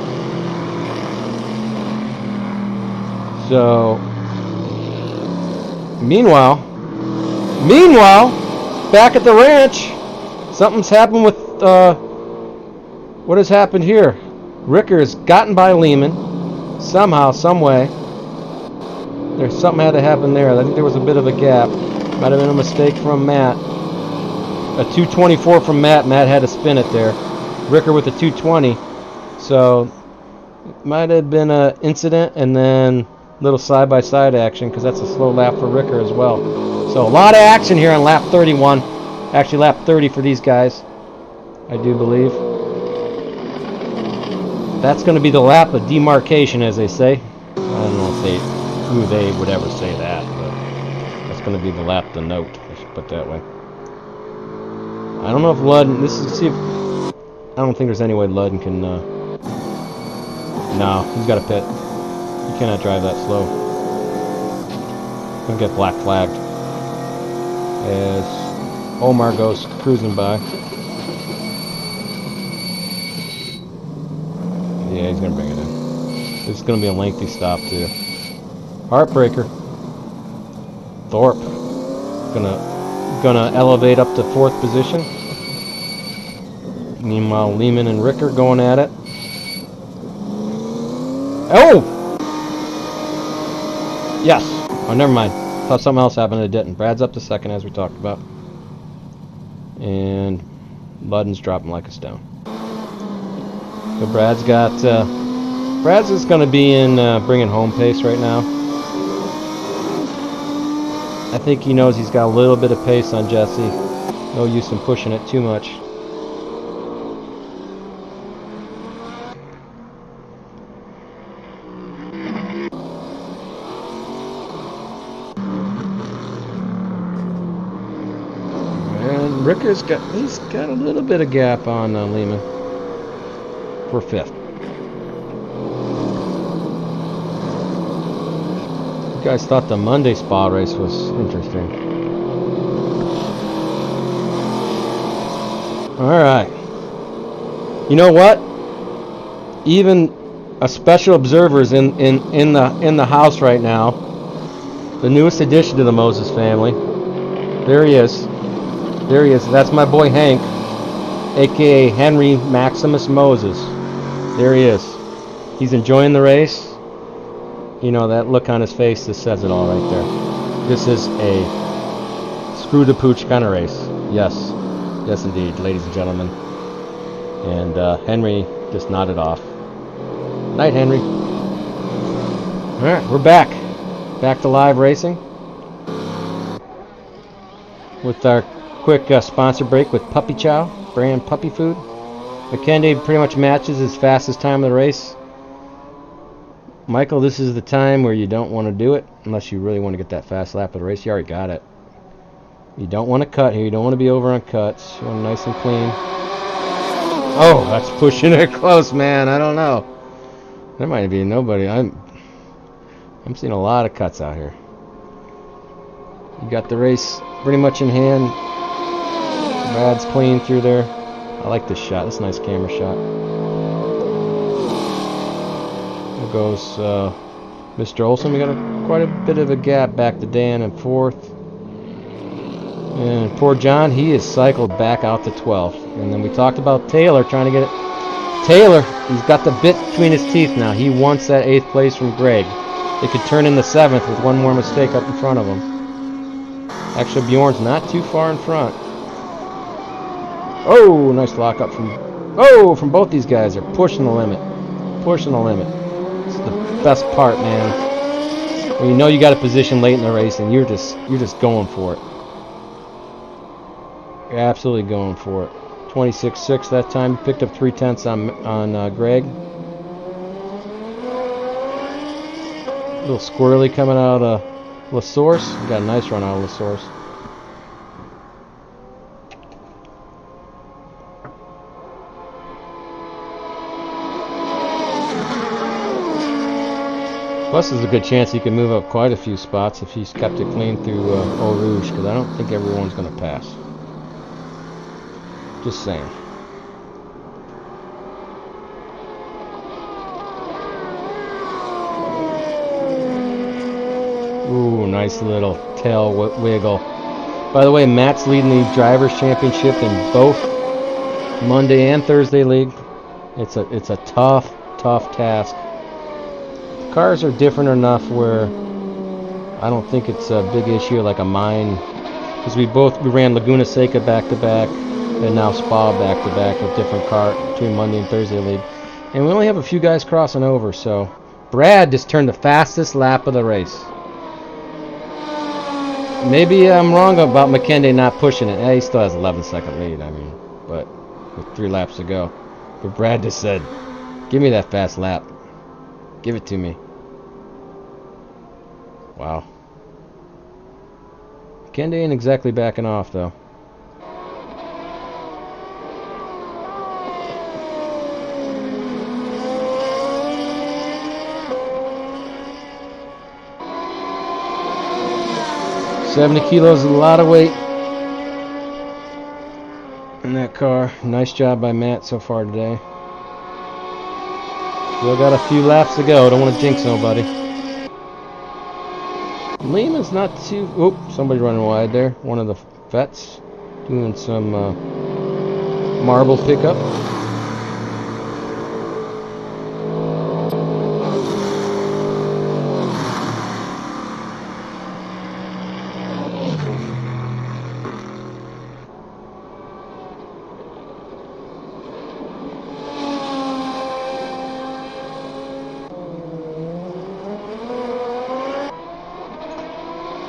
S1: So, meanwhile, back at the ranch, something's happened with, what has happened here? Ricker has gotten by Lehman, somehow, some way. There's something had to happen there. I think there was a bit of a gap. Might have been a mistake from Matt. A 224 from Matt. Matt had to spin it there. Ricker with a 220. So, might have been an incident and then little side-by-side action because that's a slow lap for Ricker as well. So, a lot of action here on lap 31. Actually, lap 30 for these guys, I do believe. That's going to be the lap of demarcation, as they say. I don't know who they would ever say that, but that's going to be the lap to note, I should put it that way. I don't know if Ludden, I don't think there's any way Ludden can, no, he's got a pit. You cannot drive that slow. He'll get black flagged. As Omar goes cruising by. Yeah, he's going to bring it in. This is going to be a lengthy stop, too. Heartbreaker. Thorpe. Gonna elevate up to 4th position. Meanwhile, Lehman and Ricker going at it. Oh! Yes. Oh, never mind. Thought something else happened. It didn't. Brad's up to 2nd, as we talked about. And Ludden's dropping like a stone. So Brad's just going to be in bringing home pace right now. I think he knows he's got a little bit of pace on Jesse. No use in pushing it too much. And Ricker's got a little bit of gap on Lehman for 5th. You guys thought the Monday spa race was interesting. Alright. You know what? Even a special observer is in the house right now. The newest addition to the Moses family. There he is. There he is. That's my boy Hank, aka Henry Maximus Moses. There he is. He's enjoying the race. You know, that look on his face just says it all right there. This is a screw the pooch kind of race. Yes. Yes, indeed, ladies and gentlemen. And Henry just nodded off. Night, Henry. Alright, we're back. Back to live racing. With our quick sponsor break with Puppy Chow, brand puppy food. McKendy pretty much matches his fastest time of the race. Michael, this is the time where you don't want to do it unless you really want to get that fast lap of the race. You already got it. You don't want to cut here. You don't want to be over on cuts. You want nice and clean. Oh, that's pushing it close, man. I don't know. There might be nobody. I'm seeing a lot of cuts out here. You got the race pretty much in hand. Brad's clean through there. I like this shot. That's a nice camera shot. There goes Mr. Olson. We got quite a bit of a gap back to Dan in 4th. And poor John, he is cycled back out to 12th. And then we talked about Taylor trying to get it. Taylor, he's got the bit between his teeth now. He wants that 8th place from Greg. It could turn into 7th with one more mistake up in front of him. Actually, Bjorn's not too far in front. Oh, nice lockup from both these guys. They're pushing the limit. Pushing the limit. It's the best part, man. When you know you got a position late in the race and you're just going for it. You're absolutely going for it. 26.6 that time. Picked up 0.3 on Greg. A little squirrely coming out of La Source. Got a nice run out of La Source. Plus, there's a good chance he can move up quite a few spots if he's kept it clean through Eau Rouge, because I don't think everyone's going to pass. Just saying. Ooh, nice little tail wiggle. By the way, Matt's leading the Drivers' Championship in both Monday and Thursday League. It's a tough task. Cars are different enough where I don't think it's a big issue like a mine, because we ran Laguna Seca back to back and now Spa back to back with different car between Monday and Thursday League, and we only have a few guys crossing over. So Brad just turned the fastest lap of the race. Maybe I'm wrong about McKenday not pushing it. He still has 11-second lead, I mean, but with 3 laps to go. But Brad just said, give me that fast lap. Give it to me. Wow. McKenday ain't exactly backing off, though. $70 kilos is a lot of weight in that car. Nice job by Matt so far today. Still got a few laps to go. Don't want to jinx nobody. Lehman's not too... Oop, somebody running wide there. One of the vets doing some marble pickup.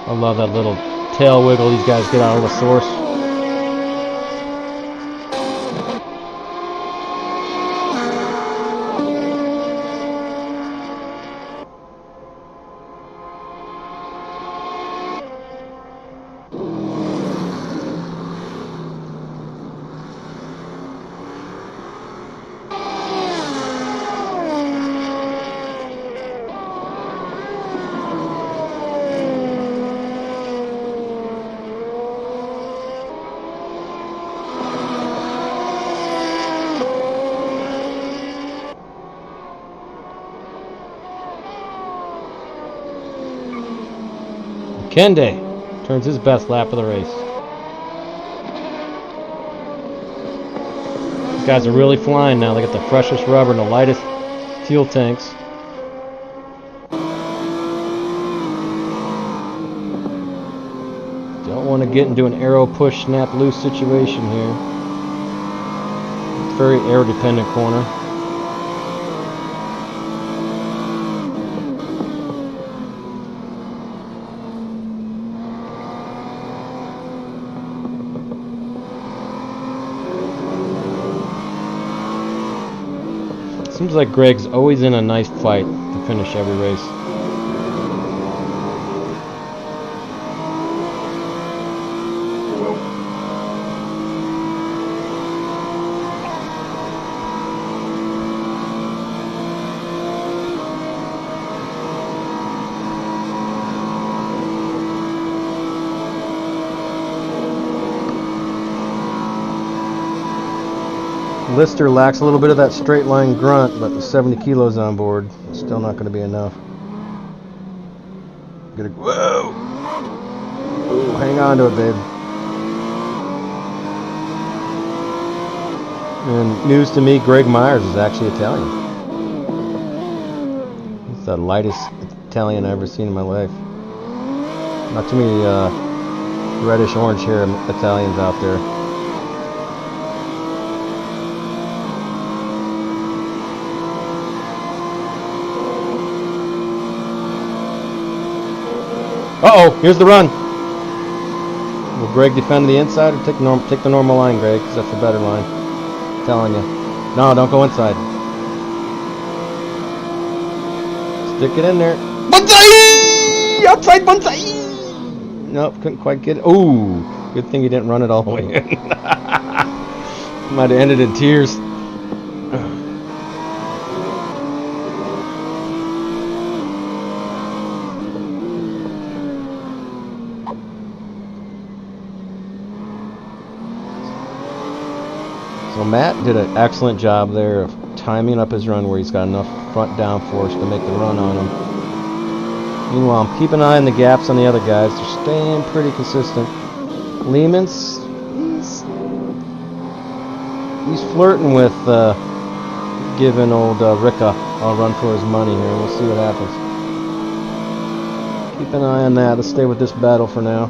S1: I love that little tail wiggle these guys get out of the source. Kende turns his best lap of the race. These guys are really flying now. They got the freshest rubber and the lightest fuel tanks. Don't want to get into an aero push snap loose situation here. It's very aero dependent corner. Seems like Greg's always in a nice fight to finish every race.
S2: Lister lacks a little bit of that straight line grunt, but the 70 kilos on board, still not going to be enough. Whoa! Ooh, hang on to it, babe. And news to me, Greg Myers is actually Italian. He's the lightest Italian I've ever seen in my life. Not too many reddish orange hair Italians out there. Uh-oh, here's the run. Will Greg defend the inside or take the normal line, Greg? Because that's the better line. I'm telling you. No, don't go inside. Stick it in there. Banzai! Outside Banzai! Nope, couldn't quite get it. Ooh, good thing you didn't run it all the way in. Might have ended in tears. So Matt did an excellent job there of timing up his run where he's got enough front downforce to make the run on him. Meanwhile, I'm keeping an eye on the gaps on the other guys. They're staying pretty consistent. Lehman's, he's flirting with giving old Ricka a run for his money here. We'll see what happens. Keep an eye on that. Let's stay with this battle for now.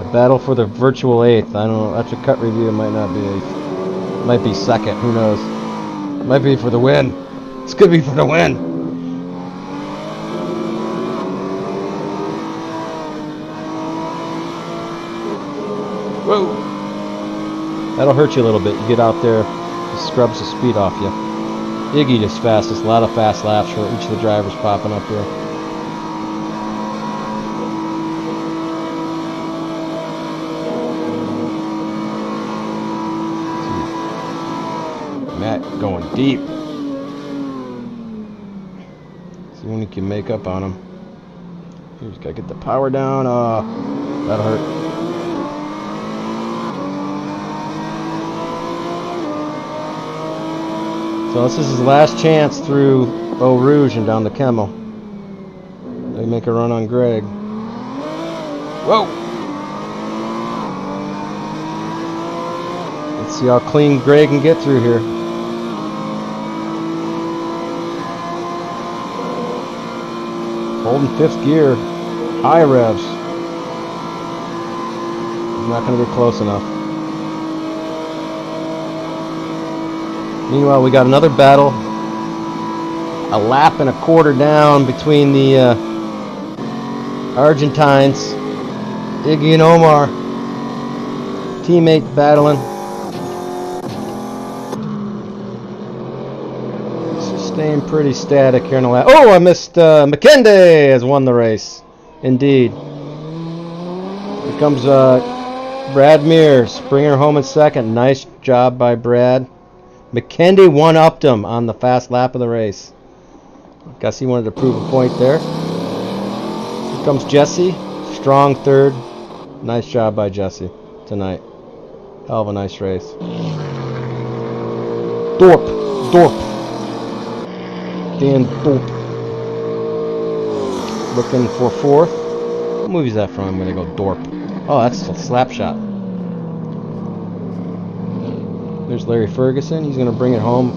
S2: The battle for the virtual 8th. I don't know. After cut review, it might not be 8th. Might be 2nd. Who knows? Might be for the win. This could be for the win. Whoa! That'll hurt you a little bit. You get out there, it scrubs the speed off you. Iggy just fastest. A lot of fast laps for each of the drivers popping up here. Matt going deep. See when he can make up on him. He's got to get the power down. That'll hurt. So this is his last chance through Eau Rouge and down to Kemmel. They make a run on Greg. Whoa! Let's see how clean Greg can get through here. Holding 5th gear. High revs. He's not going to get close enough. Meanwhile, we got another battle. A lap and a quarter down between the Argentines. Iggy and Omar. Teammate battling. Staying pretty static here in the lap. Oh, I missed. McKenday has won the race. Indeed. Here comes Brad Mears. Bringing her home in 2nd. Nice job by Brad. McKendy one-upped him on the fast lap of the race. Guess he wanted to prove a point there. Here comes Jesse. Strong 3rd. Nice job by Jesse tonight. Hell of a nice race. Dorp. Dan Dorp. Looking for 4th. What movie is that from? I'm going to go Dorp. Oh, that's a slap shot. There's Larry Ferguson. He's going to bring it home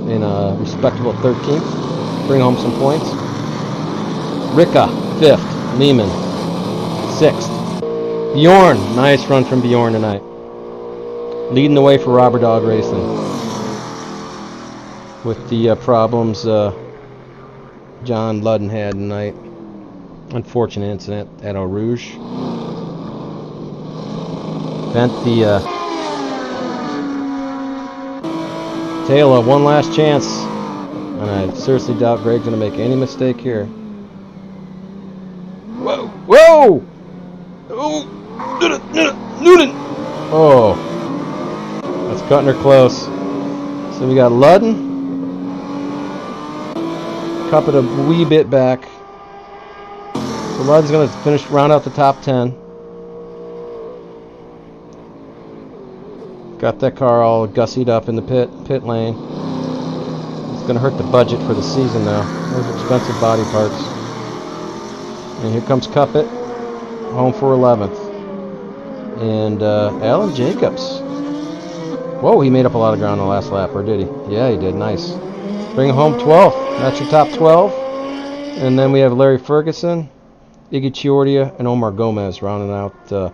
S2: in a respectable 13th. Bring home some points. Ricka, 5th. Lehman, 6th. Bjorn, nice run from Bjorn tonight. Leading the way for Robber Dog Racing. With the problems John Ludden had tonight. Unfortunate incident at Eau Rouge. Bent the tail of one last chance, and I seriously doubt Greg's going to make any mistake here. Whoa! Whoa! Oh! Noonan! Oh! That's cutting her close. So we got Ludden. Cup it a wee bit back. So Ludden's going to round out the top 10. Got that car all gussied up in the pit lane. It's going to hurt the budget for the season now. Those are expensive body parts. And here comes Cuppet, home for 11th. And Alan Jacobs. Whoa, he made up a lot of ground on the last lap, or did he? Yeah, he did. Nice. Bring home 12th. That's your top 12. And then we have Larry Ferguson, Iggy Chiordia, and Omar Gomez rounding out the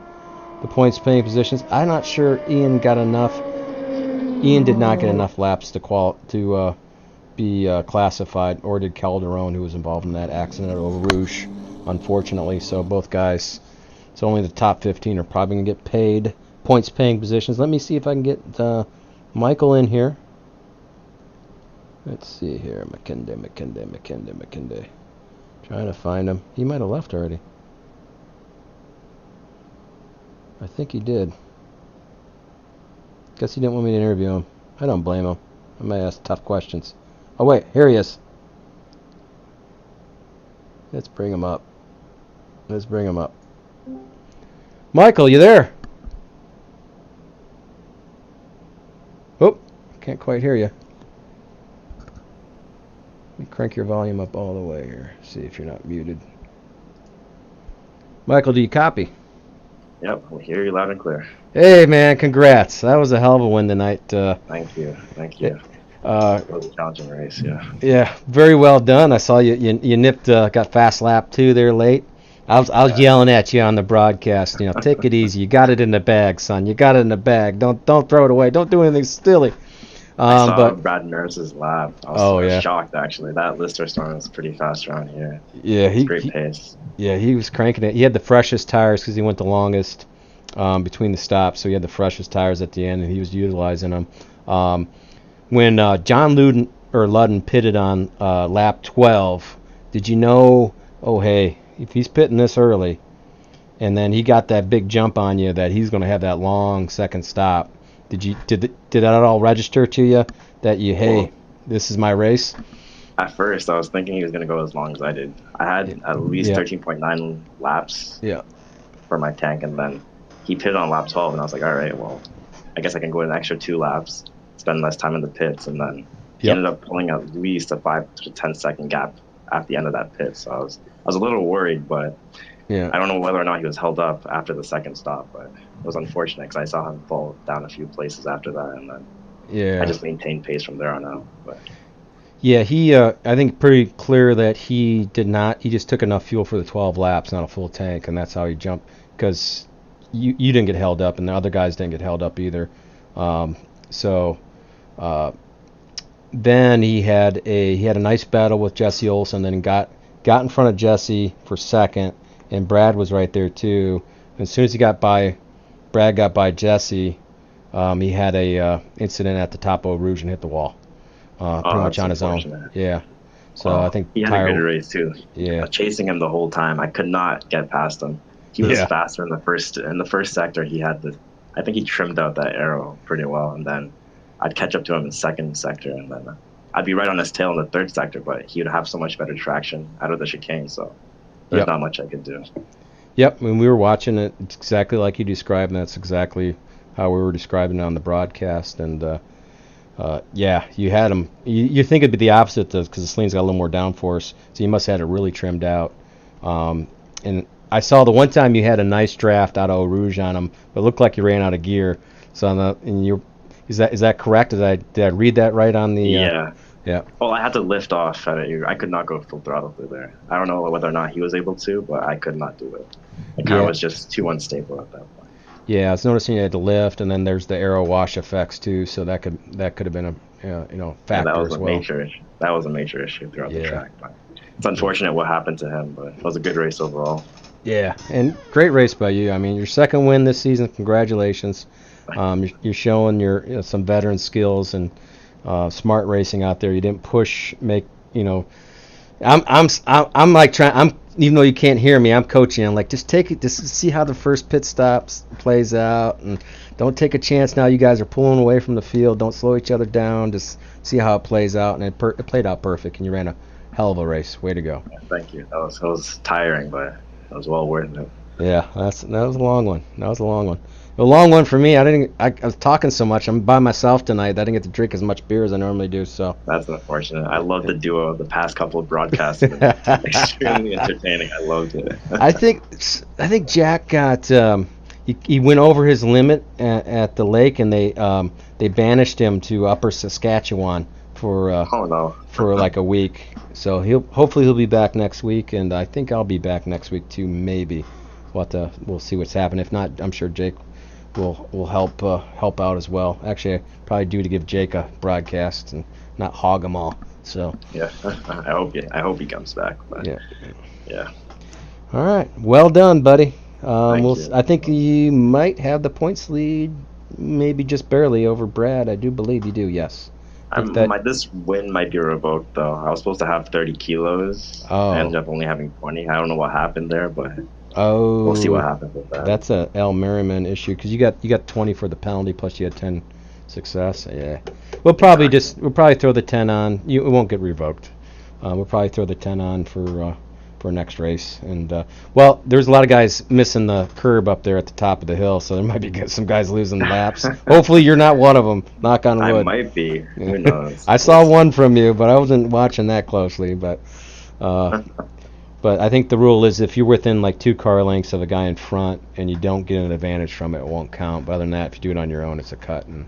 S2: points paying positions. I'm not sure Ian got enough. Ian did not get enough laps to be classified, or did Calderon, who was involved in that accident at Eau Rouge, unfortunately. So both guys, it's only the top 15 are probably going to get paid points paying positions. Let me see if I can get Michael in here. Let's see here. McKenday. Trying to find him. He might have left already. I think he did. Guess he didn't want me to interview him. I don't blame him. I might ask tough questions. Oh wait, here he is. Let's bring him up. Michael, you there? Oh, can't quite hear you. Let me crank your volume up all the way here. See if you're not muted. Michael, do you copy?
S3: Yep, we'll hear you loud and clear.
S2: Hey, man, congrats. That was a hell of a win tonight.
S3: Thank you. It was a challenging race, yeah.
S2: Yeah, very well done. I saw you nipped, got fast lap 2 there late. I was yelling at you on the broadcast, take it easy. You got it in the bag, son. You got it in the bag. Don't throw it away. Don't do anything silly.
S3: I saw Brad Nurse's lap. I was shocked, actually. That Lister Storm was pretty fast around here.
S2: Yeah,
S3: great pace.
S2: Yeah, he was cranking it. He had the freshest tires because he went the longest between the stops, so he had the freshest tires at the end, and he was utilizing them. When John Ludden pitted on lap 12, did you know, if he's pitting this early, and then he got that big jump on you, that he's going to have that long second stop? Did that all register to you that this is my race?
S3: At first, I was thinking he was going to go as long as I did. I had at least 13.9 laps for my tank, and then he pitted on lap 12, and I was like, all right, well, I guess I can go an extra 2 laps, spend less time in the pits, and then he ended up pulling at least a 5 to 10 second gap at the end of that pit. So I was a little worried, but I don't know whether or not he was held up after the second stop, but it was unfortunate because I saw him fall down a few places after that, and then I just maintained pace from there on out. But
S2: yeah, he I think pretty clear that he just took enough fuel for the 12 laps, not a full tank, and that's how he jumped, because you didn't get held up and the other guys didn't get held up either. Then he had a nice battle with Jesse Olsen, then got in front of Jesse for second, and Brad was right there too. As soon as Brad got by Jesse, he had a incident at the top of Rouge and hit the wall, pretty much on his own. Yeah. So I think
S3: he had a good race too.
S2: Yeah.
S3: Chasing him the whole time, I could not get past him. He was faster in the first sector. I think he trimmed out that arrow pretty well, and then I'd catch up to him in second sector, and then I'd be right on his tail in the third sector, but he would have so much better traction out of the chicane, so there's not much I could do.
S2: Yep, when we were watching it, it's exactly like you described, and that's exactly how we were describing it on the broadcast. And you had him. You think it'd be the opposite, because the Salene's got a little more downforce, so you must have had it really trimmed out. And I saw the one time you had a nice draft out of Eau Rouge on him, but it looked like you ran out of gear. So is that correct? Did I read that right on the?
S3: Yeah. Well, I had to lift off at it. I could not go full throttle through there. I don't know whether or not he was able to, but I could not do it. The car was just too unstable at that point. Yeah,
S2: I was noticing you had to lift, and then there's the aero wash effects too, so that could have been a factor as well.
S3: That was a major issue throughout the track. But it's unfortunate what happened to him, but it was a good race overall.
S2: Yeah, and great race by you. I mean, your second win this season. Congratulations. You're showing your some veteran skills and smart racing out there. You didn't push, I'm like trying. Even though you can't hear me, I'm coaching. I'm like, just take it. Just see how the first pit stops plays out, and don't take a chance. Now you guys are pulling away from the field. Don't slow each other down. Just see how it plays out, and it played out perfect. And you ran a hell of a race. Way to go.
S3: Yeah, thank you. That was tiring, but it was well worth it.
S2: Yeah, that was a long one. A long one for me. I was talking so much. I'm by myself tonight. I didn't get to drink as much beer as I normally do. So
S3: that's unfortunate. I love the duo of the past couple of broadcasts. Extremely entertaining. I loved it.
S2: I think Jack got he went over his limit at the lake, and they banished him to Upper Saskatchewan for for like a week. So hopefully he'll be back next week, and I think I'll be back next week too. Maybe we'll see what's happening. If not, I'm sure Jake will help out as well. Actually, I probably due to give Jake a broadcast and not hog them all. So
S3: yeah, I hope he comes back. But yeah.
S2: All right, well done, buddy.
S3: You.
S2: I think you might have the points lead, maybe just barely over Brad. I do believe you do. Yes.
S3: This win might be revoked though. I was supposed to have 30 kilos. I ended up only having 20. I don't know what happened there, but we'll see what happens with that.
S2: That's a Al Merriman issue because you got 20 for the penalty plus you had 10 success. Yeah, we'll probably throw the 10 on. It won't get revoked. We'll probably throw the 10 on for next race. And there's a lot of guys missing the curb up there at the top of the hill, so there might be some guys losing laps. Hopefully you're not one of them. Knock on wood.
S3: I might be. Who knows?
S2: I saw one from you, but I wasn't watching that closely. But I think the rule is if you're within like 2 car lengths of a guy in front and you don't get an advantage from it, it won't count. But other than that, if you do it on your own, it's a cut, and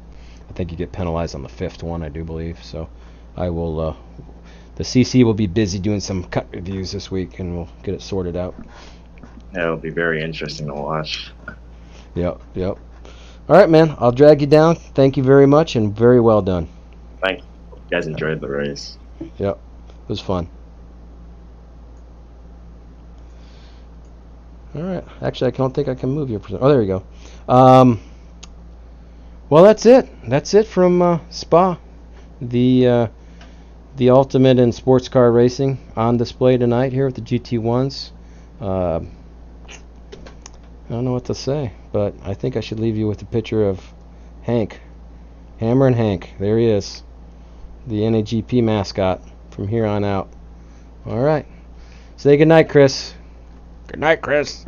S2: I think you get penalized on the 5th one, I do believe. So I will. The CC will be busy doing some cut reviews this week, and we'll get it sorted out.
S3: Yeah, it'll be very interesting to watch.
S2: Yep. All right, man. I'll drag you down. Thank you very much, and very well done.
S3: Thank you. You guys enjoyed the race.
S2: Yep. It was fun. All right. Actually, I don't think I can move you. Oh, there you go. Well, that's it. That's it from Spa. The ultimate in sports car racing on display tonight here with the GT1s. I don't know what to say, but I think I should leave you with a picture of Hank. Hammer and Hank. There he is. The NAGP mascot from here on out. All right. Say goodnight, Chris.
S1: Good night, Chris.